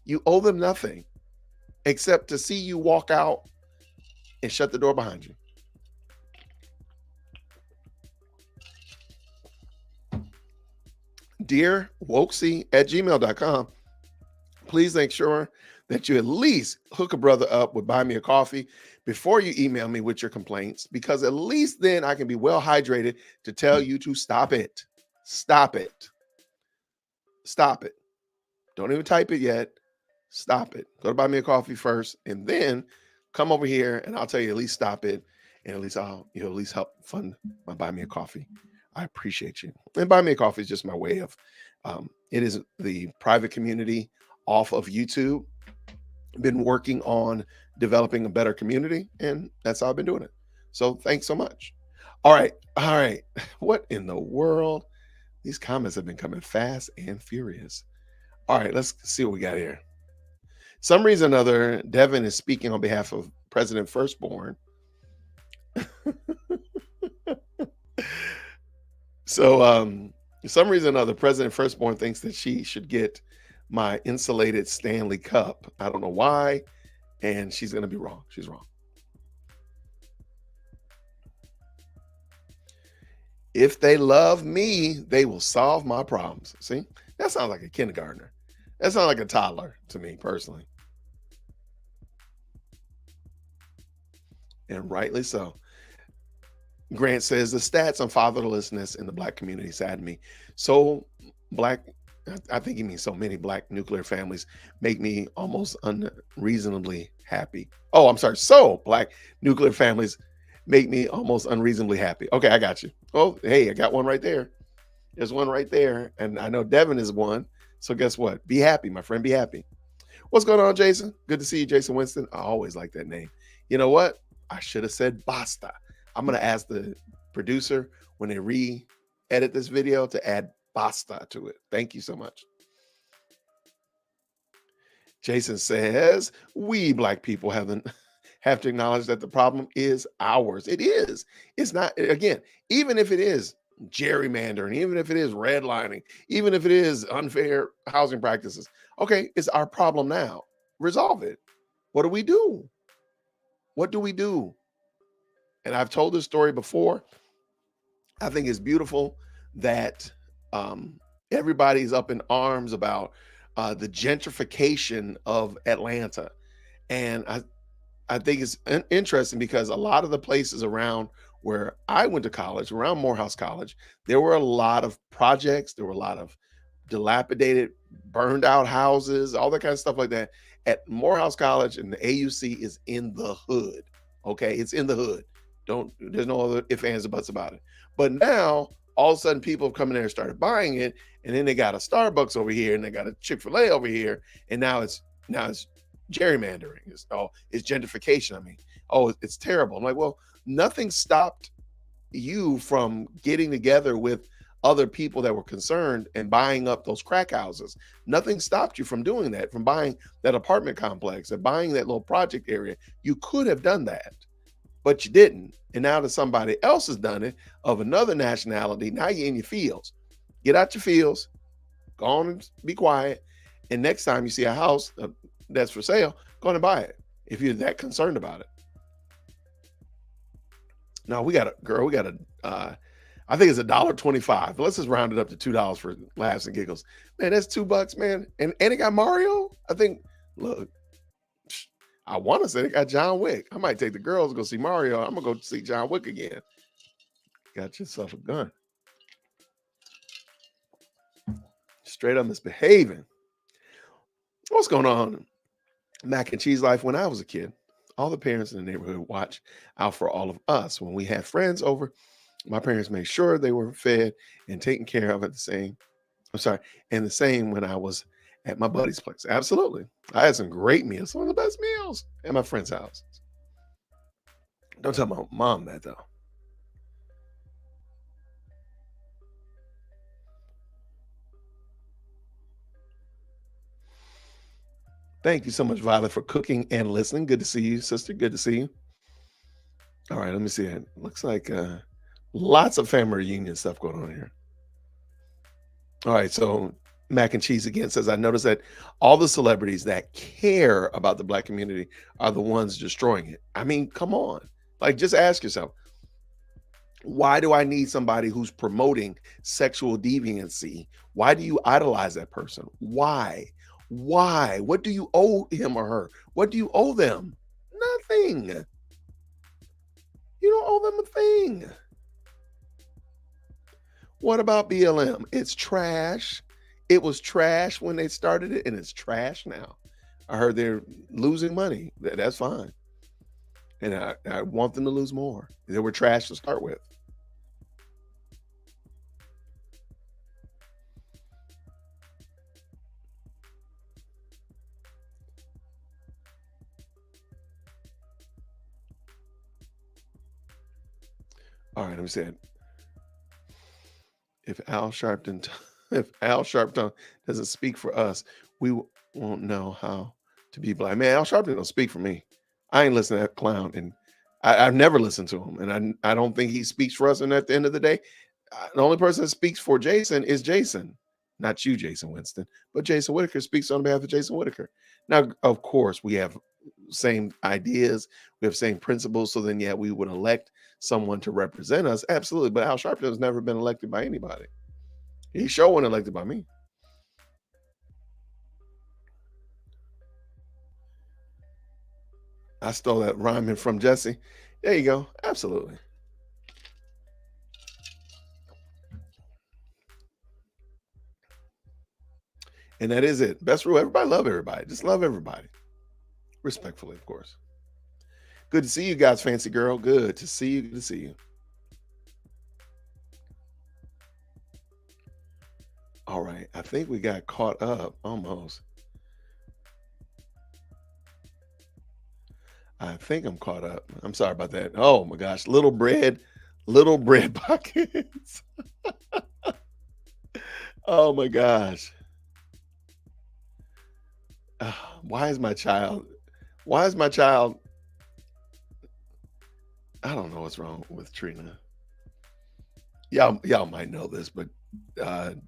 You owe them nothing except to see you walk out and shut the door behind you. DearWokec@gmail.com. Please make sure that you at least hook a brother up with Buy Me a Coffee before you email me with your complaints, because at least then I can be well hydrated to tell you to stop it. Stop it. Stop it. Don't even type it yet. Stop it. Go to buy me a coffee first, and then come over here, and I'll tell you at least stop it, and at least you'll at least help fund my buy me a coffee. I appreciate you. And buy me a coffee is just my way of. It is the private community off of YouTube. Been working on developing a better community, and that's how I've been doing it. So thanks so much. All right. What in the world? These comments have been coming fast and furious. All right, let's see what we got here. Some reason or other, Devin is speaking on behalf of President Firstborn. So, some reason or other, President Firstborn thinks that she should get my insulated Stanley Cup. I don't know why, and she's going to be wrong. She's wrong. If they love me, they will solve my problems. See, that sounds like a kindergartner. That sounds like a toddler to me personally. And rightly so. Grant says the stats on fatherlessness in the Black community sadden me. So Black, I think he means so many Black nuclear families make me almost unreasonably happy. Oh, I'm sorry. So Black nuclear families make me almost unreasonably happy. Okay, I got you. Oh, hey, I got one right there. There's one right there. And I know Devin is one. So guess what? Be happy, my friend. Be happy. What's going on, Jason? Good to see you, Jason Winston. I always like that name. You know what? I should have said Basta. I'm going to ask the producer when they re-edit this video to add Basta to it. Thank you so much. Jason says, we Black people have to acknowledge that the problem is ours. It is. It's not, again, even if it is gerrymandering, even if it is redlining, even if it is unfair housing practices, okay, it's our problem now. Resolve it. What do we do? What do we do? And I've told this story before. I think it's beautiful that everybody's up in arms about the gentrification of Atlanta. And I think it's interesting because a lot of the places around where I went to college, around Morehouse College, there were a lot of projects, there were a lot of dilapidated, burned out houses, all that kind of stuff like that. At Morehouse College, and the AUC is in the hood. Okay, it's in the hood. There's no other ifs, ands, or buts about it. But now, all of a sudden, people have come in there and started buying it, and then they got a Starbucks over here, and they got a Chick-fil-A over here, and now it's gerrymandering. It's gentrification. I mean, it's terrible. I'm like, well, nothing stopped you from getting together with other people that were concerned and buying up those crack houses. Nothing stopped you from doing that, from buying that apartment complex and buying that little project area. You could have done that, but you didn't. And now that somebody else has done it of another nationality, now you're in your fields. Get out your fields, go on and be quiet. And next time you see a house that's for sale, go on and buy it if you're that concerned about it. No, we got I think it's $1.25. Let's just round it up to $2 for laughs and giggles. Man, that's $2, man. And it got Mario. I think, look, I want to say it got John Wick. I might take the girls to go see Mario. I'm gonna go see John Wick again. Got yourself a gun. Straight up misbehaving. What's going on? Mac and cheese life. When I was a kid, all the parents in the neighborhood watched out for all of us. When we had friends over, my parents made sure they were fed and taken care of and the same when I was at my buddy's place. Absolutely. I had some great meals, some of the best meals at my friend's house. Don't tell my mom that though. Thank you so much, Violet, for cooking and listening. Good to see you, sister. Good to see you. All right, let me see it. Looks like lots of family reunion stuff going on here. All right, so Mac and Cheese again says, I noticed that all the celebrities that care about the Black community are the ones destroying it. I mean, come on. Like, just ask yourself, why do I need somebody who's promoting sexual deviancy? Why do you idolize that person? Why? Why? What do you owe him or her? What do you owe them? Nothing. You don't owe them a thing. What about BLM? It's trash. It was trash when they started it, and it's trash now. I heard they're losing money. That's fine, and I want them to lose more. They were trash to start with. All right, let me say it. If Al Sharpton, if Al Sharpton doesn't speak for us, we won't know how to be black. Man, Al Sharpton don't speak for me. I ain't listening to that clown, and I've never listened to him, and I don't think he speaks for us. And at the end of the day, the only person that speaks for Jason is Jason, not you, Jason Winston, but Jason Whitaker speaks on behalf of Jason Whitaker. Now, of course, we have same ideas, we have same principles. So then, yeah, we would elect someone to represent us, absolutely. But Al Sharpton has never been elected by anybody. He sure wasn't elected by me. I stole that rhyming from Jesse. There you go. Absolutely. And that is it. Best rule, everybody love everybody. Just love everybody. Respectfully, of course. Good to see you guys, fancy girl. Good to see you. Good to see you. All right. I think we got caught up almost. I think I'm caught up. I'm sorry about that. Oh my gosh. Little bread pockets. Oh my gosh. Why is my child? Why is my child? I don't know what's wrong with Trina. Y'all might know this, but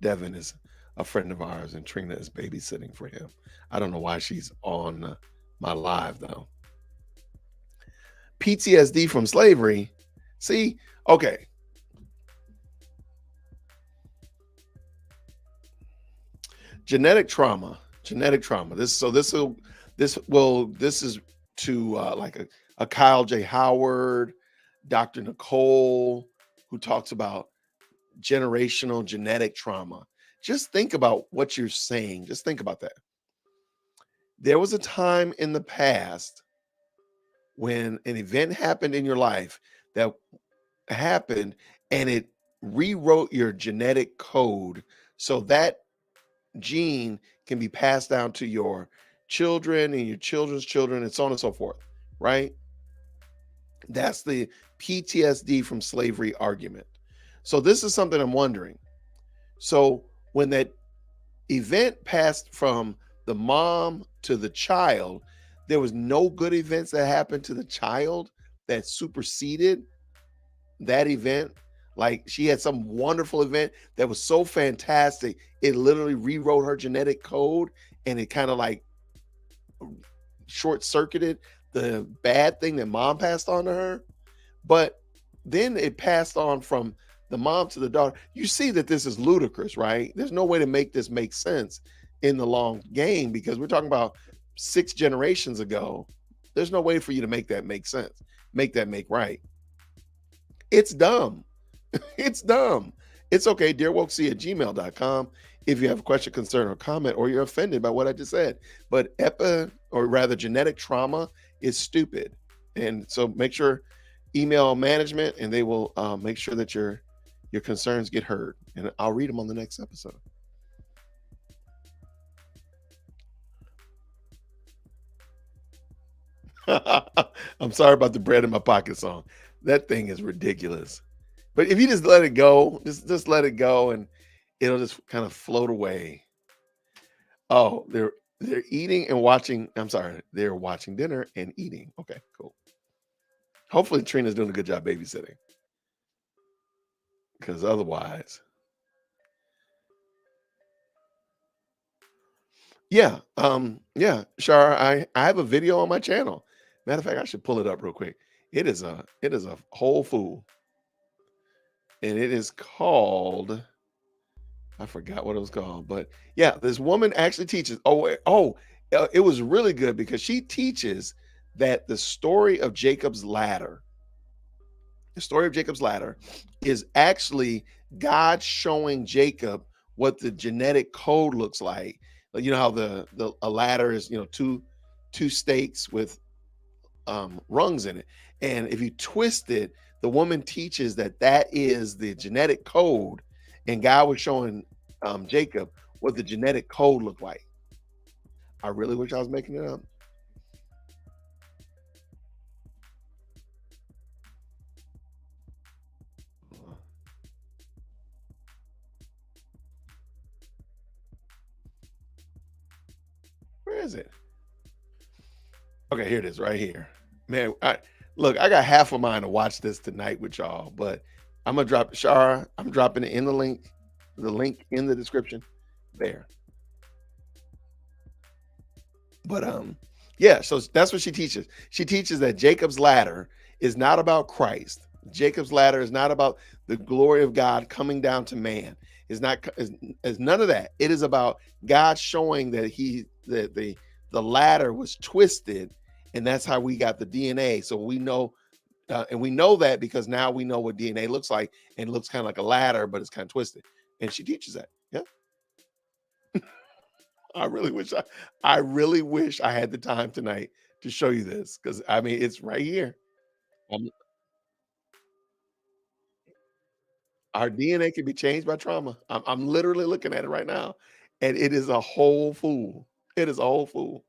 Devin is a friend of ours, and Trina is babysitting for him. I don't know why she's on my live though. PTSD from slavery. See, okay. Genetic trauma. Genetic trauma. This is to like a Kyle J. Howard, Dr. Nicole, who talks about generational genetic trauma. Just think about what you're saying. Just think about that. There was a time in the past when an event happened in your life that happened and it rewrote your genetic code so that gene can be passed down to your children and your children's children and so on and so forth, right? That's the PTSD from slavery argument. So this is something I'm wondering. So when that event passed from the mom to the child, there was no good events that happened to the child that superseded that event. Like she had some wonderful event that was so fantastic, it literally rewrote her genetic code and it kind of like short circuited the bad thing that mom passed on to her. But then it passed on from the mom to the daughter. You see that this is ludicrous, right? There's no way to make this make sense in the long game because we're talking about 6 generations ago. There's no way for you to make that make sense, make that make right. It's dumb. It's dumb. It's okay. DearWokeC@gmail.com. If you have a question, concern, or comment, or you're offended by what I just said. But or rather genetic trauma is stupid. And so make sure email management and they will make sure that your concerns get heard. And I'll read them on the next episode. I'm sorry about the bread in my pocket song. That thing is ridiculous. But if you just let it go, just let it go and it'll just kind of float away. Oh, they're eating and watching. I'm sorry, they're watching dinner and eating. Okay, cool. Hopefully Trina's doing a good job babysitting. Because otherwise. Yeah. Yeah, Shar, I have a video on my channel. Matter of fact, I should pull it up real quick. It is a whole fool. And it is called, I forgot what it was called, but yeah, this woman actually teaches. It was really good because she teaches that the story of Jacob's ladder, the story of Jacob's ladder is actually God showing Jacob what the genetic code looks like. You know how the a ladder is, two stakes with rungs in it. And if you twist it, the woman teaches that that is the genetic code. And God was showing Jacob what the genetic code looked like. I really wish I was making it up. Where is it? Okay, here it is right here. Man, I got half of mine to watch this tonight with y'all, but I'm gonna drop Shara. I'm dropping it in the link in the description there. But yeah, so that's what she teaches. She teaches that Jacob's ladder is not about Christ. Jacob's ladder is not about the glory of God coming down to man. It's not is none of that. It is about God showing that the ladder was twisted, and that's how we got the DNA. So we know, and we know that because now we know what DNA looks like, and it looks kind of like a ladder, but it's kind of twisted. And she teaches that. Yeah. I really wish I had the time tonight to show you this because I mean it's right here. Um, our DNA can be changed by trauma. I'm literally looking at it right now, and it is a whole fool. It is a whole fool.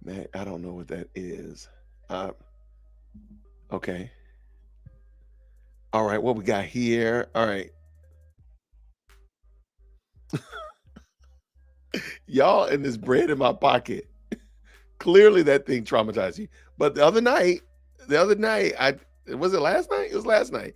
Man, I don't know what that is. Uh, okay. All right, what we got here? All right, y'all, and this bread in my pocket. Clearly, that thing traumatized you. But the other night, I was it last night? It was last night.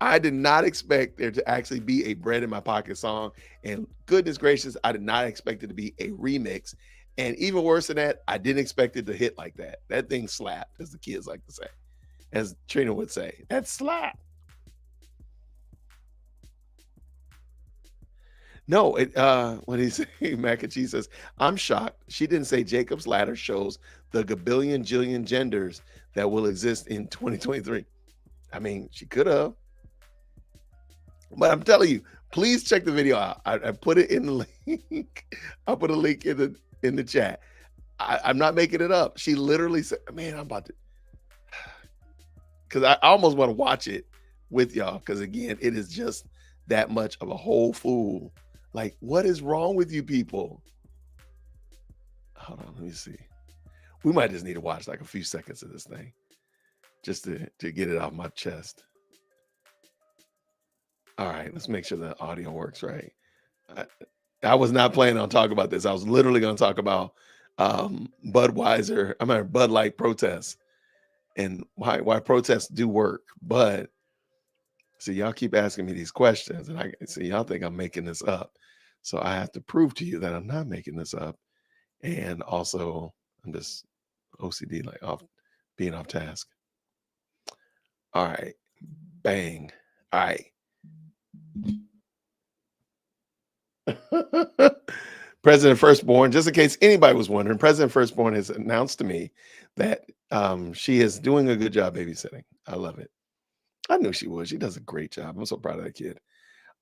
I did not expect there to actually be a bread in my pocket song. And goodness gracious, I did not expect it to be a remix. And even worse than that, I didn't expect it to hit like that. That thing slapped, as the kids like to say, as Trina would say. That slap. No, what he say, Mac and Cheese says, I'm shocked. She didn't say Jacob's ladder shows the gabillion jillion genders that will exist in 2023. I mean, she could have. But I'm telling you, please check the video out. I put it in the link. I put a link in the chat. I'm not making it up. She literally said, "Man, I'm about to," because I almost want to watch it with y'all. Because again, it is just that much of a whole fool. Like, what is wrong with you people? Hold on, let me see. We might just need to watch like a few seconds of this thing just to get it off my chest. All right, let's make sure the audio works right. I, I was not planning on talking about this. I was literally going to talk about Bud Light protests and why protests do work. But see, y'all keep asking me these questions, and I see y'all think I'm making this up. So I have to prove to you that I'm not making this up. And also, I'm just OCD, like being off task. All right, bang. All right. President Firstborn, just in case anybody was wondering, President Firstborn has announced to me that she is doing a good job babysitting. I love it. I knew she would. She does a great job. I'm so proud of that kid.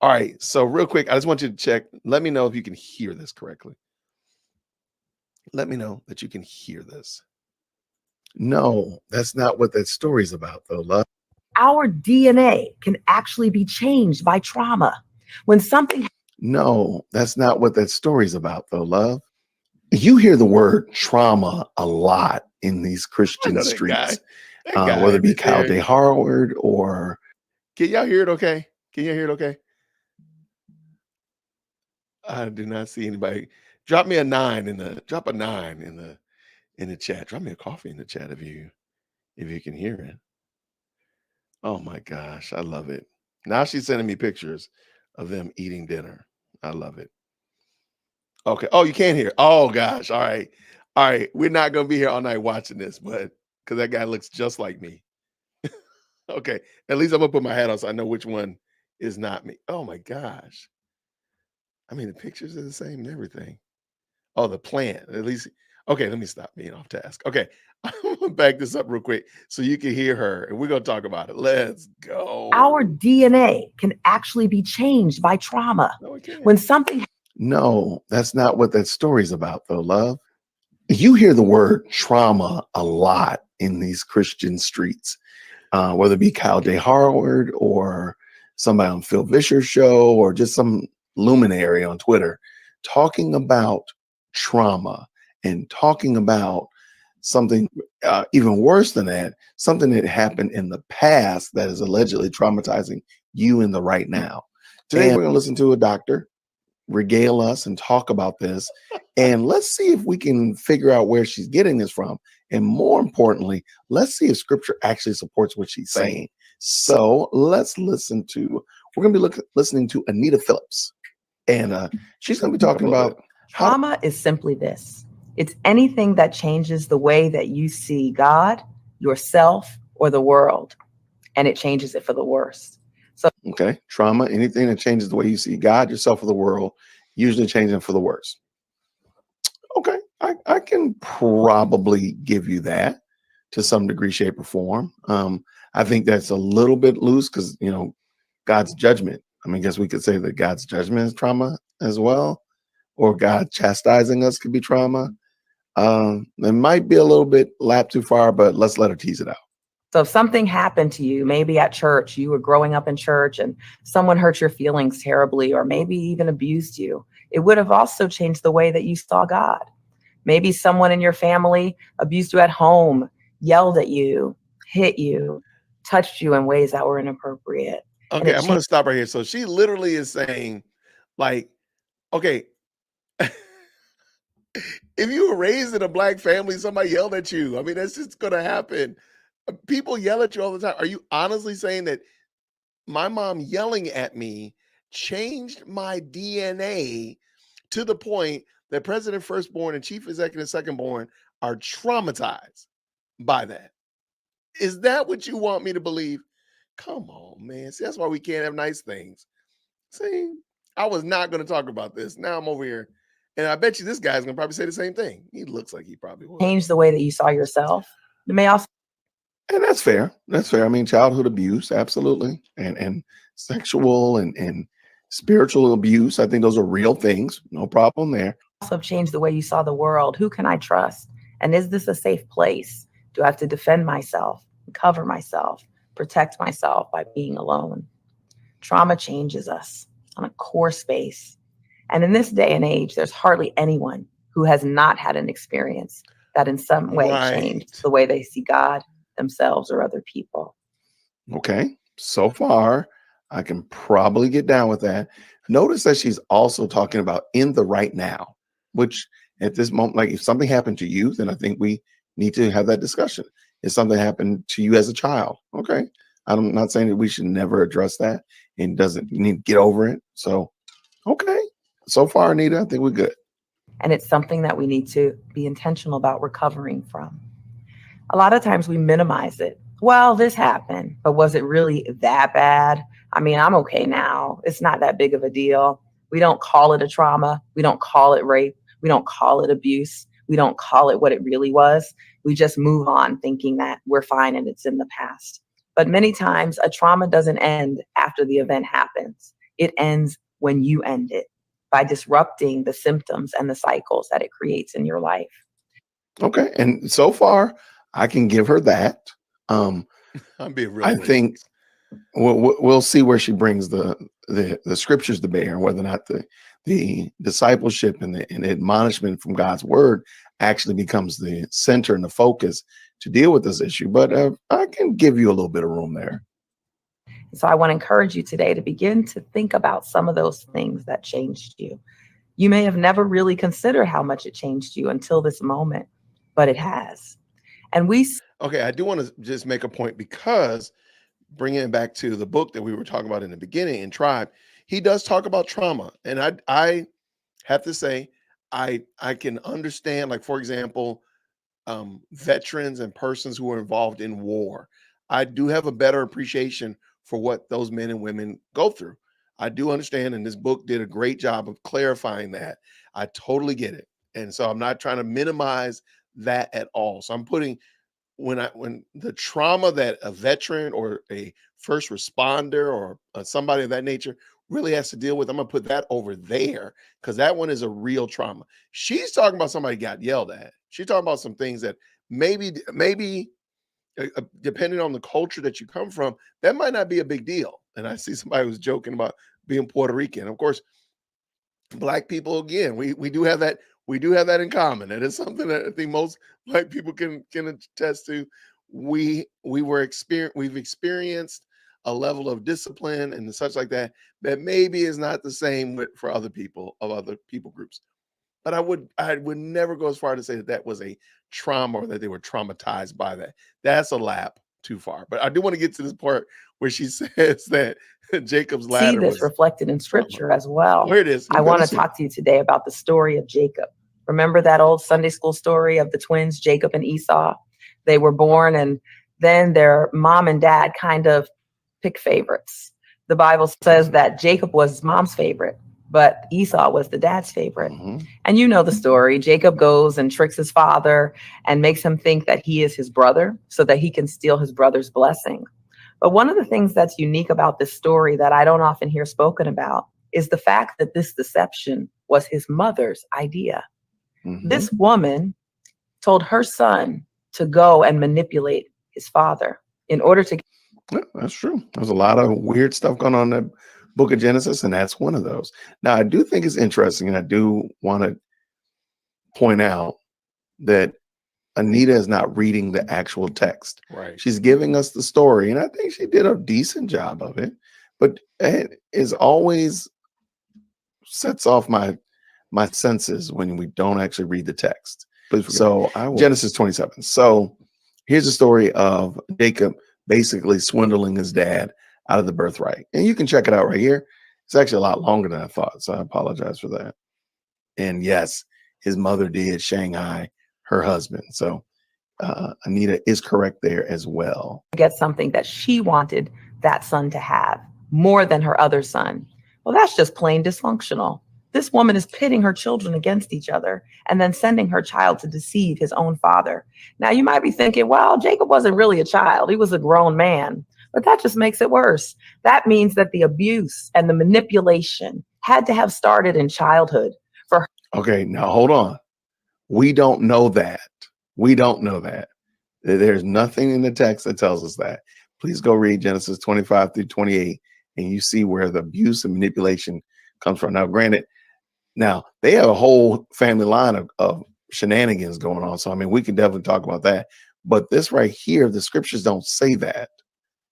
All right. So, real quick, I just want you to check. Let me know if you can hear this correctly. Let me know that you can hear this. No, that's not what that story's about, though, love. Our DNA can actually be changed by trauma. When something No, that's not what that story's about, though, love. You hear the word trauma a lot in these Christian streets, whether it be Kyle Day Harward or. Can y'all hear it okay? Can you hear it okay? I do not see anybody. Drop me a nine drop a nine in the chat. Drop me a coffee in the chat if you can hear it. Oh my gosh, I love it. Now she's sending me pictures of them eating dinner. I love it. Okay. Oh, you can't hear. Oh gosh. All right. All right. We're not gonna be here all night watching this, but because that guy looks just like me. Okay. At least I'm gonna put my hat on so I know which one is not me. Oh my gosh. I mean, the pictures are the same and everything. Oh, the plant. At least. Okay, let me stop being off task. Okay, I'm gonna back this up real quick so you can hear her, and we're gonna talk about it. Let's Our go. DNA can actually be changed by trauma. No, it can't. When something No, that's not what that story's about, though, love. You hear the word trauma a lot in these Christian streets, whether it be Kyle J. Howard or somebody on Phil Vischer's show or just some luminary on Twitter talking about trauma and talking about something even worse than that, something that happened in the past that is allegedly traumatizing you in the right now. Today, we're going to listen to a doctor regale us and talk about this. And let's see if we can figure out where she's getting this from. And more importantly, let's see if scripture actually supports what she's saying. So let's listen to, we're going to be listening to Anita Phillips. And she's going to be talking about how trauma is simply this: it's anything that changes the way that you see God, yourself, or the world, and it changes it for the worse. So, okay, trauma, anything that changes the way you see God, yourself, or the world, usually changing for the worse. Okay, I can probably give you that to some degree, shape, or form. I think that's a little bit loose because, God's judgment. I mean, I guess we could say that God's judgment is trauma as well, or God chastising us could be trauma. It might be a little bit lap too far, but let's let her tease it out. So if something happened to you, maybe at church, you were growing up in church and someone hurt your feelings terribly, or maybe even abused you, it would have also changed the way that you saw God. Maybe someone in your family abused you at home, yelled at you, hit you, touched you in ways that were inappropriate. And Okay, it I'm going to stop right here. So she literally is saying, like, okay, if you were raised in a black family, somebody yelled at you. I mean, that's just going to happen. People yell at you all the time. Are you honestly saying that my mom yelling at me changed my DNA to the point that President Firstborn and Chief Executive Secondborn are traumatized by that? Is that what you want me to believe? Come on, man. See, that's why we can't have nice things. See, I was not going to talk about this. Now I'm over here. And I bet you this guy's going to probably say the same thing. He looks like he probably would. changed the way that you saw yourself. It may also And that's fair. That's fair. I mean, childhood abuse, absolutely. And sexual and spiritual abuse. I think those are real things. No problem there. have changed the way you saw the world. Who can I trust? And is this a safe place? Do I have to defend myself, cover myself, protect myself by being alone? Trauma changes us on a core space. And in this day and age, there's hardly anyone who has not had an experience that in some way changed the way they see God, themselves, or other people. Okay. So far, I can probably get down with that. Notice that she's also talking about in the right now, which at this moment, like if something happened to you, then I think we need to have that discussion. If something happened to you as a child, okay. I'm not saying that we should never address that and doesn't need to get over it. So, okay. So far, Anita, I think we're good. And it's something that we need to be intentional about recovering from. A lot of times we minimize it. Well, this happened, but was it really that bad? I mean, I'm okay now. It's not that big of a deal. We don't call it a trauma. We don't call it rape. We don't call it abuse. We don't call it what it really was. We just move on thinking that we're fine and it's in the past. But many times a trauma doesn't end after the event happens. It ends when you end it by disrupting the symptoms and the cycles that it creates in your life. Okay. And so far, I can give her that. I'm being real. I think we'll see where she brings the scriptures to bear, and whether or not the discipleship and the admonishment from God's word actually becomes the center and the focus to deal with this issue. But I can give you a little bit of room there. So I want to encourage you today to begin to think about some of those things that changed you. You may have never really considered how much it changed you until this moment, but it has. And okay, I do want to just make a point, because bringing it back to the book that we were talking about in the beginning in Tribe, he does talk about trauma. And I have to say, I can understand, like, for example, veterans and persons who are involved in war. I do have a better appreciation for what those men and women go through. I do understand, and this book did a great job of clarifying that. I totally get it. And so I'm not trying to minimize that at all. So I'm putting when the trauma that a veteran or a first responder or somebody of that nature really has to deal with, I'm gonna put that over there because that one is a real trauma. She's talking about somebody got yelled at. She's talking about some things that maybe depending on the culture that you come from, that might not be a big deal. And I see somebody was joking about being Puerto Rican. Of course, Black people, again, we do have that, we do have that in common. It is something that I think most Black people can attest to. We've experienced a level of discipline and such like that that maybe is not the same for other people of other people groups. But I would never go as far to say that that was a trauma or that they were traumatized by that. That's a lap too far. But I do want to get to this part where she says that Jacob's See ladder this was reflected in trauma. scripture as well. Here it is. I want to talk to you today about the story of Jacob. Remember that old Sunday school story of the twins, Jacob and Esau? They were born, and then their mom and dad kind of pick favorites. The Bible says that Jacob was his mom's favorite, but Esau was the dad's favorite. And you know the story. Jacob goes and tricks his father and makes him think that he is his brother so that he can steal his brother's blessing. But one of the things that's unique about this story that I don't often hear spoken about is the fact that this deception was his mother's idea. This woman told her son to go and manipulate his father in order to. Yeah, that's true. There's a lot of weird stuff going on in the book of Genesis, and that's one of those. Now, I do think it's interesting, and I do want to point out that Anita is not reading the actual text. Right. She's giving us the story, and I think she did a decent job of it, but it is always sets off my senses when we don't actually read the text. So Genesis 27. So here's the story of Jacob basically swindling his dad out of the birthright. And you can check it out right here. It's actually a lot longer than I thought, so I apologize for that. And yes, his mother did Shanghai her husband. So Anita is correct there as well. Get something that she wanted that son to have more than her other son. Well, that's just plain dysfunctional. This woman is pitting her children against each other and then sending her child to deceive his own father. Now, you might be thinking, well, Jacob wasn't really a child. He was a grown man. But that just makes it worse. That means that the abuse and the manipulation had to have started in childhood for her. Okay, now hold on. We don't know that. We don't know that. There's nothing in the text that tells us that. Please go read Genesis 25 through 28, and you see where the abuse and manipulation comes from. Now, granted, now they have a whole family line of shenanigans going on. So, I mean, we can definitely talk about that. But this right here, the scriptures don't say that.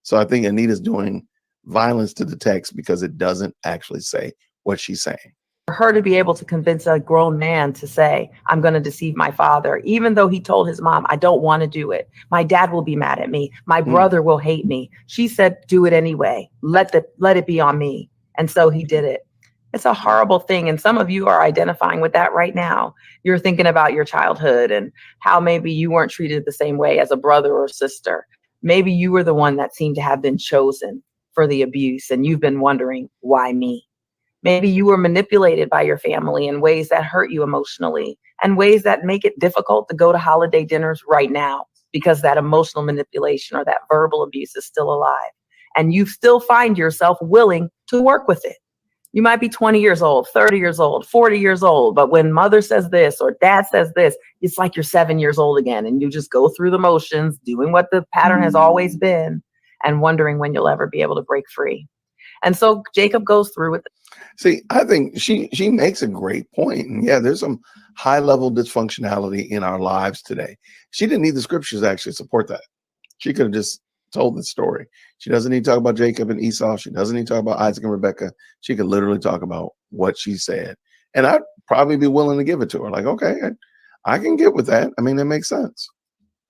So I think Anita's doing violence to the text because it doesn't actually say what she's saying. For her to be able to convince a grown man to say, I'm going to deceive my father, even though he told his mom, I don't want to do it. My dad will be mad at me. My brother will hate me. She said, do it anyway. Let it be on me. And so he did it. It's a horrible thing. And some of you are identifying with that right now. You're thinking about your childhood and how maybe you weren't treated the same way as a brother or sister. Maybe you were the one that seemed to have been chosen for the abuse, and you've been wondering, why me? Maybe you were manipulated by your family in ways that hurt you emotionally and ways that make it difficult to go to holiday dinners right now because that emotional manipulation or that verbal abuse is still alive. And you still find yourself willing to work with it. You might be 20 years old, 30 years old, 40 years old, but when mother says this or dad says this, it's like you're 7 years old again, and you just go through the motions, doing what the pattern has always been, and wondering when you'll ever be able to break free. And so Jacob goes through with it. See, I think she makes a great point. And yeah, there's some high level dysfunctionality in our lives today. She didn't need the scriptures to actually support that. She could have just told the story. She doesn't need to talk about Jacob and Esau. She doesn't need to talk about Isaac and Rebecca. She could literally talk about what she said. And I'd probably be willing to give it to her. Like, okay, I can get with that. I mean, that makes sense.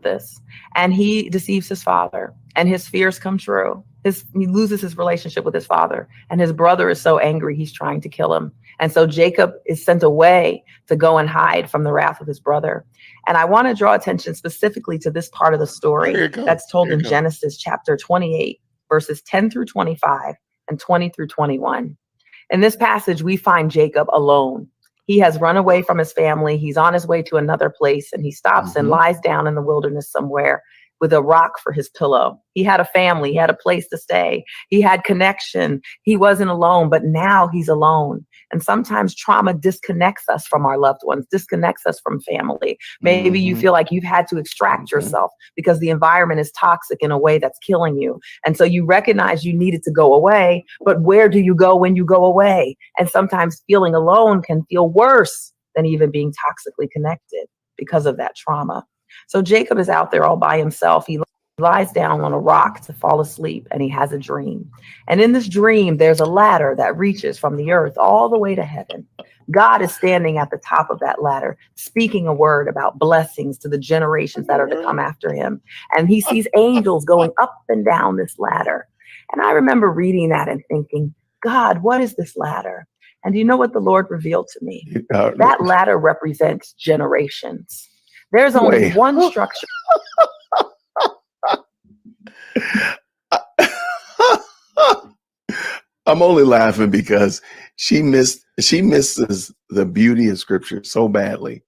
This. And he deceives his father, and his fears come true. He loses his relationship with his father, and his brother is so angry he's trying to kill him. And so Jacob is sent away to go and hide from the wrath of his brother. And I want to draw attention specifically to this part of the story that's told in Genesis chapter 28, verses 10 through 25 and 20 through 21. In this passage, we find Jacob alone. He has run away from his family. He's on his way to another place, and he stops and lies down in the wilderness somewhere with a rock for his pillow. He had a family. He had a place to stay. He had connection. He wasn't alone, but now he's alone. And sometimes trauma disconnects us from our loved ones, disconnects us from family. Maybe you feel like you've had to extract yourself because the environment is toxic in a way that's killing you. And so you recognize you needed to go away, but where do you go when you go away? And sometimes feeling alone can feel worse than even being toxically connected because of that trauma. So Jacob is out there all by himself. He lies down on a rock to fall asleep, and he has a dream. And in this dream, there's a ladder that reaches from the earth all the way to heaven. God is standing at the top of that ladder, speaking a word about blessings to the generations that are to come after him. And he sees angels going up and down this ladder. And I remember reading that and thinking, God, what is this ladder? And do you know what the Lord revealed to me? That ladder represents generations. There's only one structure. I'm only laughing because she misses the beauty of scripture so badly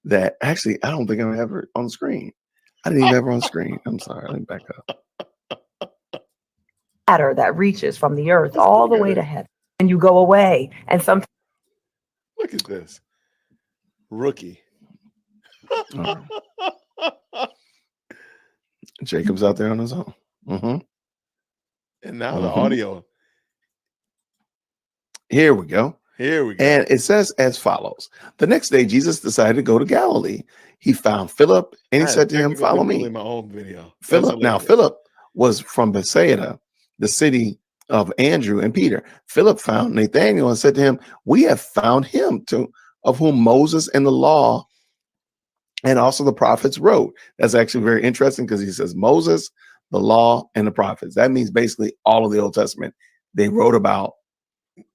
that actually I don't think I have her on screen. I didn't even have her on screen. I'm sorry. Let me back up. Ladder that reaches from the earth all the way to heaven. And you go away. And sometimes look at this. Rookie. Jacob's out there on his own. And now the audio. Here we go. And it says as follows. The next day, Jesus decided to go to Galilee. He found Philip and he said to him, follow me. My own video. Philip was from Bethsaida, the city of Andrew and Peter. Philip found Nathanael and said to him, we have found him of whom Moses and the law and also the prophets wrote. That's actually very interesting because he says Moses, the law, and the prophets. That means basically all of the Old Testament. They wrote about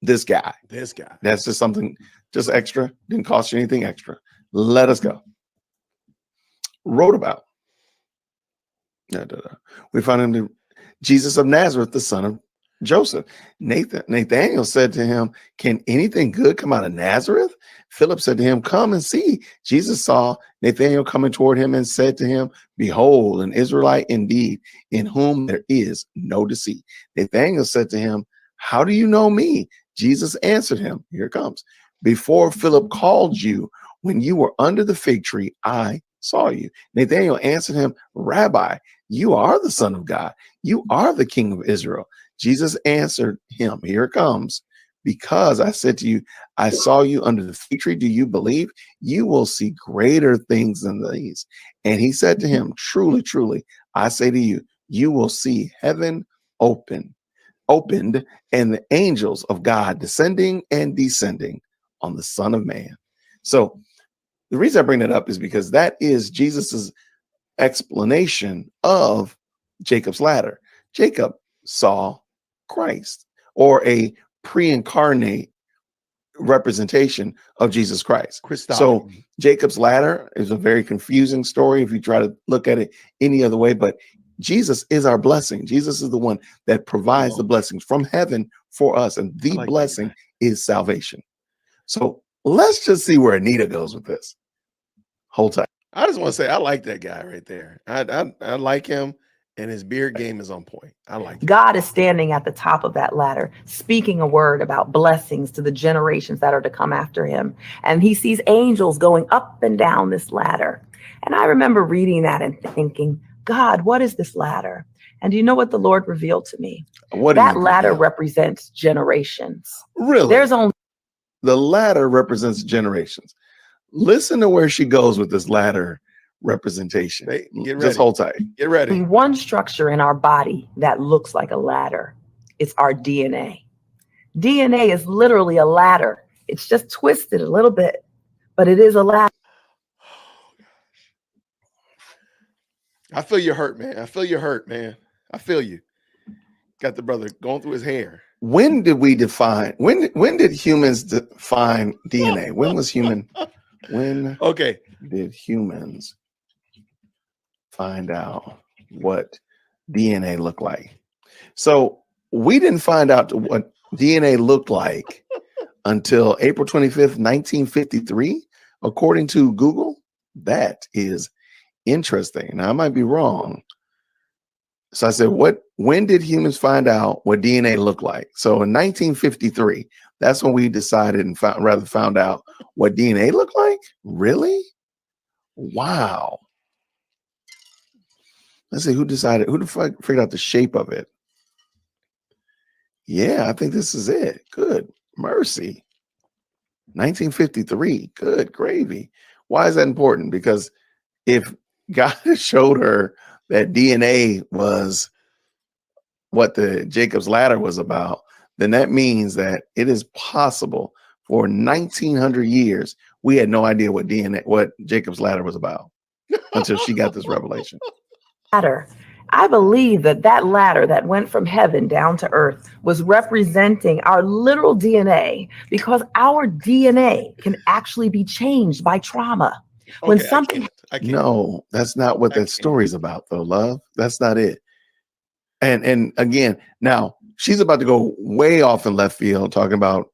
this guy. That's just something just extra. Didn't cost you anything extra. Let us go. Wrote about. We found him Jesus of Nazareth, the son of Joseph. Nathanael said to him, can anything good come out of Nazareth? Philip said to him, come and see. Jesus saw Nathanael coming toward him and said to him, behold, an Israelite indeed, in whom there is no deceit. Nathanael said to him, how do you know me? Jesus answered him, here it comes. Before Philip called you, when you were under the fig tree, I saw you. Nathanael answered him, Rabbi, you are the Son of God. You are the King of Israel. Jesus answered him, here it comes. Because I said to you, I saw you under the fig tree. Do you believe? You will see greater things than these. And he said to him, truly, truly, I say to you, you will see heaven opened, and the angels of God descending and descending on the Son of Man. So the reason I bring that up is because that is Jesus's explanation of Jacob's ladder. Jacob saw Christ, or a pre-incarnate representation of Jesus Christ. So Jacob's ladder is a very confusing story if you try to look at it any other way, but Jesus is our blessing. Jesus is the one that provides the blessings from heaven for us, and the blessing is salvation. So let's just see where Anita goes with this. Hold tight. I just want to say I like that guy right there. I like him, and his beard game is on point. I like it. God is standing at the top of that ladder, speaking a word about blessings to the generations that are to come after him. And he sees angels going up and down this ladder. And I remember reading that and thinking, God, what is this ladder? And do you know what the Lord revealed to me? That ladder represents generations. Really? There's only the ladder represents generations. Listen to where she goes with this ladder representation. Just hold tight. Get ready. One structure in our body that looks like a ladder. It's our DNA. DNA is literally a ladder. It's just twisted a little bit, but it is a ladder. I feel you hurt, man. I feel you hurt, man. I feel you. Got the brother going through his hair. When did we define, when did humans define DNA? When was human, when did humans find out what DNA looked like? So we didn't find out what DNA looked like until April 25th, 1953, according to Google. That is interesting. Now, I might be wrong. So I said, when did humans find out what DNA looked like? So in 1953, that's when we decided and found out what DNA looked like. Really? Wow. Let's see who decided, figured out the shape of it. Yeah, I think this is it. Good mercy. 1953. Good gravy. Why is that important? Because if God showed her that DNA was what the Jacob's ladder was about, then that means that it is possible for 1900 years we had no idea what Jacob's ladder was about until she got this revelation. Ladder. I believe that ladder that went from heaven down to earth was representing our literal DNA, because our DNA can actually be changed by trauma. When Okay, something I can't. No, that's not what that story's about, though, love. That's not it. And again, now she's about to go way off in left field talking about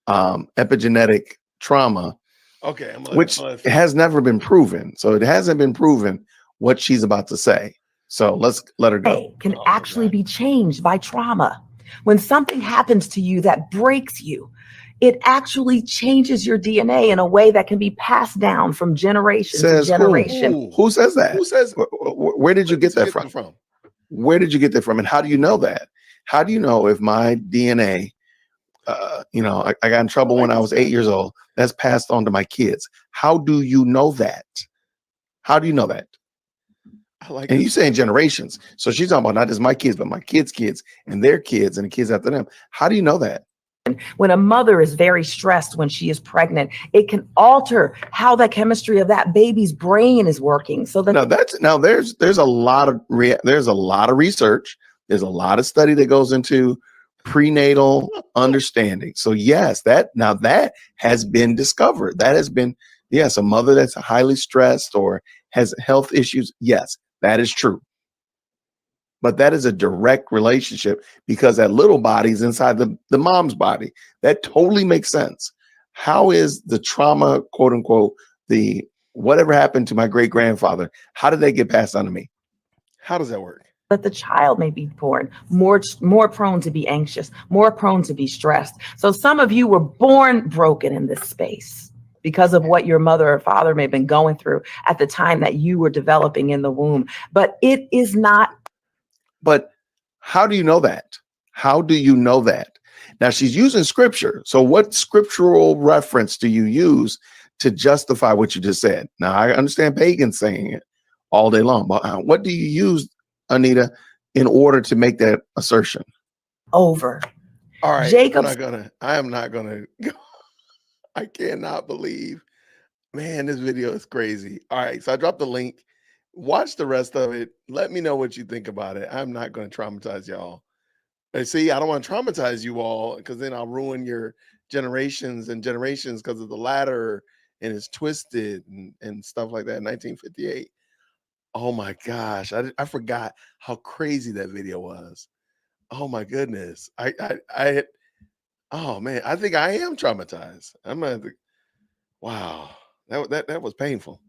epigenetic trauma, Okay, which has never been proven. So it hasn't been proven what she's about to say. So let's let her go. can actually be changed by trauma. When something happens to you that breaks you, it actually changes your DNA in a way that can be passed down from generation to generation. Who says that? Who says? Where did you get that from? Where did you get that from? And how do you know that? How do you know if my DNA, I got in trouble when I was 8 years old, that's passed on to my kids? How do you know that? How do you know that? And you saying generations. So she's talking about not just my kids, but my kids' kids and their kids and the kids after them. How do you know that? When a mother is very stressed when she is pregnant, it can alter how the chemistry of that baby's brain is working. So that there's a lot of research. There's a lot of study that goes into prenatal understanding. So yes, that has been discovered. That has been, yes, a mother that's highly stressed or has health issues. Yes, that is true. But that is a direct relationship because that little body is inside the mom's body. That totally makes sense. How is the trauma, quote unquote, the whatever happened to my great grandfather, how did they get passed on to me? How does that work? That the child may be born more prone to be anxious, more prone to be stressed. So some of you were born broken in this space because of what your mother or father may have been going through at the time that you were developing in the womb. But it is not. But how do you know that? How do you know that? Now she's using scripture. So what scriptural reference do you use to justify what you just said? Now I understand pagans saying it all day long, but what do you use, Anita, in order to make that assertion? Over. All right. Jacob. I am not gonna go. I cannot believe, man, this video is crazy. All right. So I dropped the link. Watch the rest of it. Let me know what you think about it. I'm not going to traumatize y'all. And see, I don't want to traumatize you all because then I'll ruin your generations and generations because of the ladder and it's twisted and stuff like that. 1958. Oh my gosh. I forgot how crazy that video was. Oh my goodness. Oh man, I think I am traumatized. Wow. That was painful.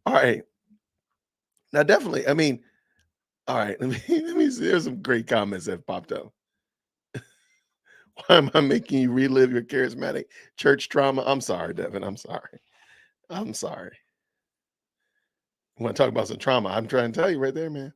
All right. Now, definitely, I mean, all right, let me see. There's some great comments that popped up. Why am I making you relive your charismatic church trauma? I'm sorry, Devin. I'm sorry. I'm sorry. I want to talk about some trauma. I'm trying to tell you right there, man.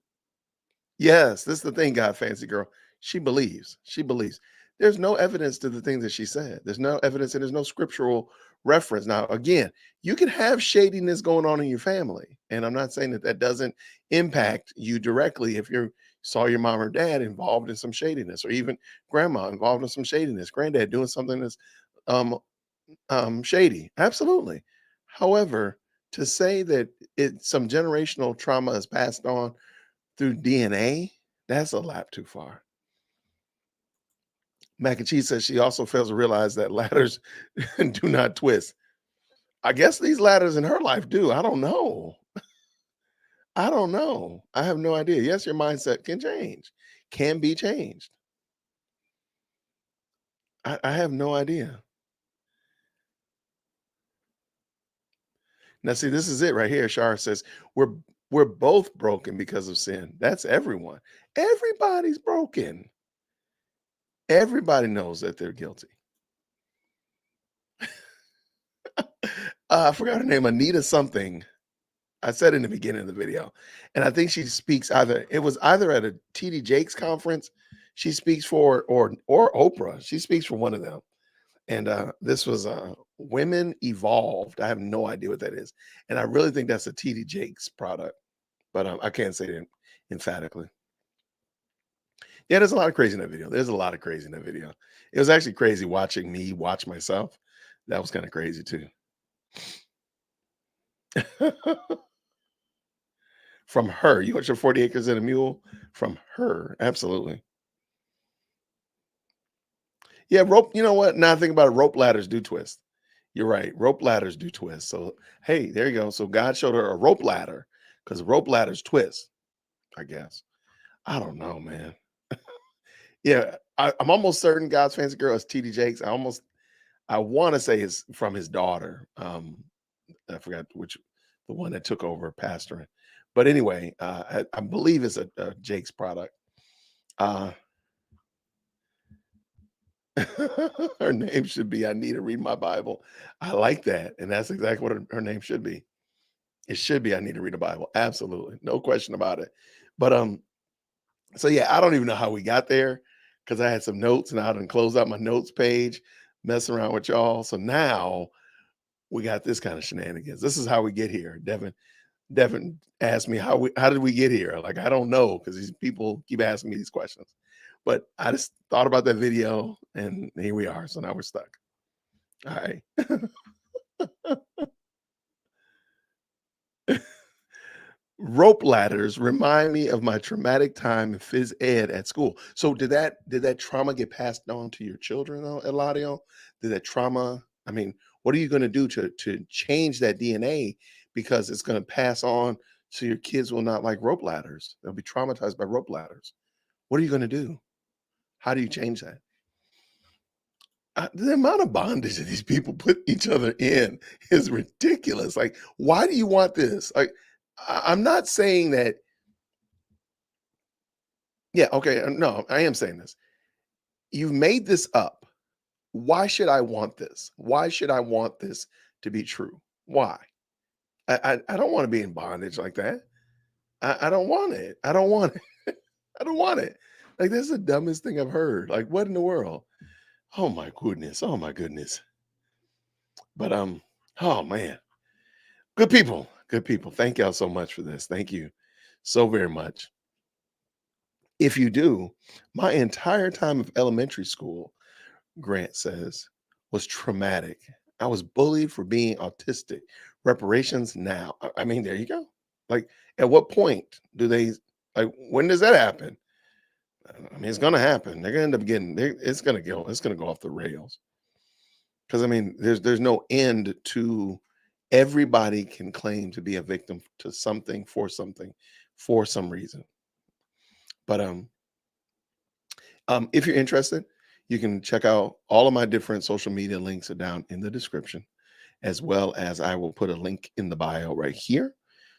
Yes, this is the thing, God, fancy girl. She believes. She believes. There's no evidence to the things that she said. There's no evidence and there's no scriptural reference. Now, again, you can have shadiness going on in your family. And I'm not saying that doesn't impact you directly if you saw your mom or dad involved in some shadiness, or even grandma involved in some shadiness, granddad doing something that's shady. Absolutely. However, to say that some generational trauma is passed on through DNA, that's a lap too far. Mac and Cheese says she also fails to realize that ladders do not twist. I guess these ladders in her life do. I don't know. I don't know. I have no idea. Yes, your mindset can change, can be changed. I have no idea. Now, see, this is it right here. Shar says, we're both broken because of sin. That's everyone. Everybody's broken. Everybody knows that they're guilty. I forgot her name, Anita something. I said in the beginning of the video. And I think she speaks it was either at a TD Jakes conference she speaks for, or Oprah. She speaks for one of them. And this was Women Evolved. I have no idea what that is. And I really think that's a TD Jakes product, but I can't say it emphatically. Yeah, there's a lot of crazy in that video. There's a lot of crazy in that video. It was actually crazy watching me watch myself. That was kind of crazy too. From her. You want your 40 acres and a mule? From her. Absolutely. Yeah, rope. You know what? Now I think about it, rope ladders do twist. You're right. Rope ladders do twist. So, hey, there you go. So God showed her a rope ladder because rope ladders twist, I guess. I don't know, man. Yeah, I'm almost certain God's fancy girl is TD Jakes. I want to say it's from his daughter. I forgot the one that took over pastoring. But anyway, I believe it's a Jake's product. Her name should be I Need to Read My Bible. I like that. And that's exactly what her name should be. It should be I Need to Read the Bible. Absolutely. No question about it. But so yeah, I don't even know how we got there because I had some notes and I didn't close out my notes page, messing around with y'all. So now we got this kind of shenanigans. This is how we get here. Devin asked me how did we get here? Like, I don't know, because these people keep asking me these questions. But I just thought about that video and here we are. So now we're stuck. All right. Rope ladders remind me of my traumatic time in phys ed at school. So did that trauma get passed on to your children, though, Eladio? Did that trauma? I mean, what are you going to do to change that DNA, because it's going to pass on, so your kids will not like rope ladders? They'll be traumatized by rope ladders. What are you going to do? How do you change that? The amount of bondage that these people put each other in is ridiculous. Like, why do you want this? Like, I'm not saying that. Yeah, okay. No, I am saying this. You've made this up. Why should I want this? Why should I want this to be true? Why? I don't want to be in bondage like that. I don't want it. I don't want it. I don't want it. Like, that's the dumbest thing I've heard. Like, what in the world? Oh my goodness. Oh my goodness. But oh man. Good people. Good people. Thank y'all so much for this. Thank you so very much. If you do, my entire time of elementary school, Grant says, was traumatic. I was bullied for being autistic. Reparations now. I mean, there you go. Like, at what point do they, like, when does that happen? I mean, it's gonna happen. They're gonna end up getting. It's gonna go. It's gonna go off the rails. Because I mean, there's no end to. Everybody can claim to be a victim to something, for some reason. But if you're interested, you can check out all of my different social media. Links are down in the description, as well as I will put a link in the bio right here.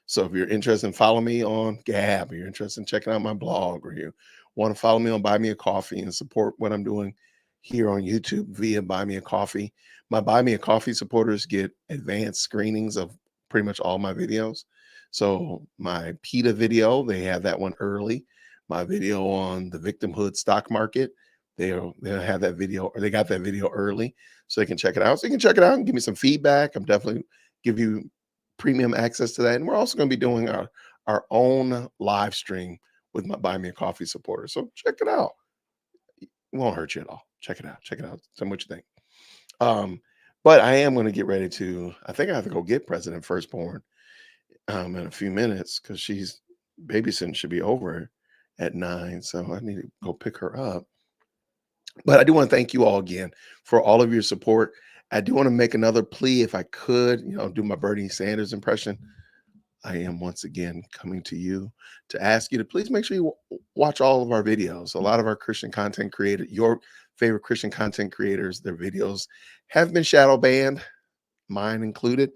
So if you're interested in following me on Gab, or you're interested in checking out my blog, or you want to follow me on Buy Me a Coffee and support what I'm doing here on YouTube via Buy Me a Coffee, my Buy Me a Coffee supporters get advanced screenings of pretty much all my videos. So my PETA video, they have that one early. My video on the victimhood stock market, they'll have that video, or they got that video early, so they can check it out. So you can check it out and give me some feedback. I'm definitely give you premium access to that. And we're also going to be doing our own live stream with my Buy Me a Coffee supporters. So check it out. It won't hurt you at all. Check it out. Check it out. Tell me what you think. But I am going to get ready to, I think I have to go get President Firstborn in a few minutes, because she's babysitting should be over at 9. So I need to go pick her up. But I do want to thank you all again for all of your support. I do want to make another plea, if I could, do my Bernie Sanders impression. I am once again coming to you to ask you to please make sure you watch all of our videos. A lot of our Christian content creators, your favorite Christian content creators, their videos have been shadow banned, mine included,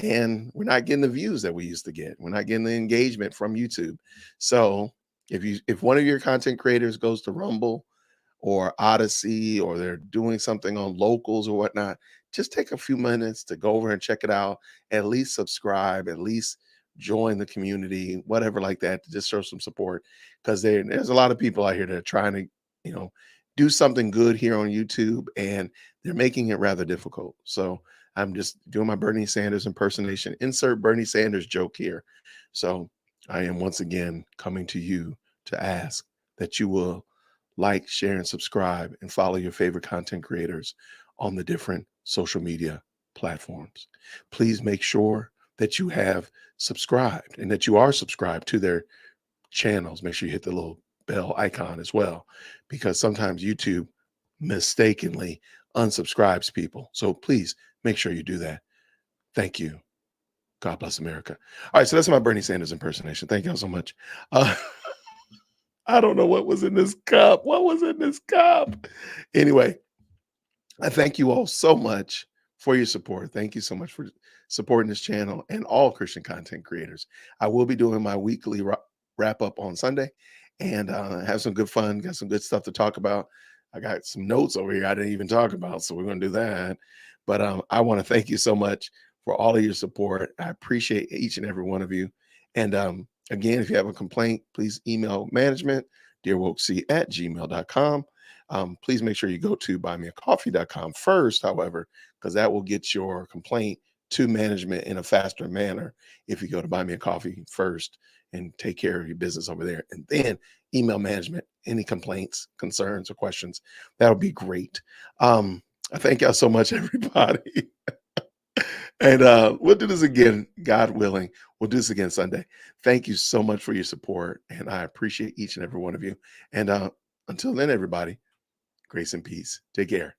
and we're not getting the views that we used to get. We're not getting the engagement from YouTube. So if one of your content creators goes to Rumble or Odyssey, or they're doing something on locals or whatnot, just take a few minutes to go over and check it out. At least subscribe, at least join the community, whatever like that, to just show some support. Because there's a lot of people out here that are trying to, you know, do something good here on YouTube, and they're making it rather difficult. So I'm just doing my Bernie Sanders impersonation. Insert Bernie Sanders joke here. So I am once again coming to you to ask that you will like, share, and subscribe, and follow your favorite content creators on the different social media platforms. Please make sure that you have subscribed and that you are subscribed to their channels. Make sure you hit the little bell icon as well, because sometimes YouTube mistakenly unsubscribes people. So please make sure you do that. Thank you. God bless America. All right, so that's my Bernie Sanders impersonation. Thank y'all so much. I don't know what was in this cup. What was in this cup? Anyway, I thank you all so much for your support. Thank you so much for supporting this channel and all Christian content creators. I will be doing my weekly wrap up on Sunday, and have some good fun. Got some good stuff to talk about. I got some notes over here I didn't even talk about, so we're going to do that. But I want to thank you so much for all of your support. I appreciate each and every one of you. And again, if you have a complaint, please email management, dearwokec@gmail.com. Please make sure you go to buymeacoffee.com first, however, because that will get your complaint to management in a faster manner if you go to Buy Me a Coffee first and take care of your business over there, and then email management any complaints, concerns, or questions. That'll be great. I thank y'all so much, everybody. And we'll do this again, God willing. We'll do this again Sunday. Thank you so much for your support, and I appreciate each and every one of you. And until then, everybody, grace and peace. Take care.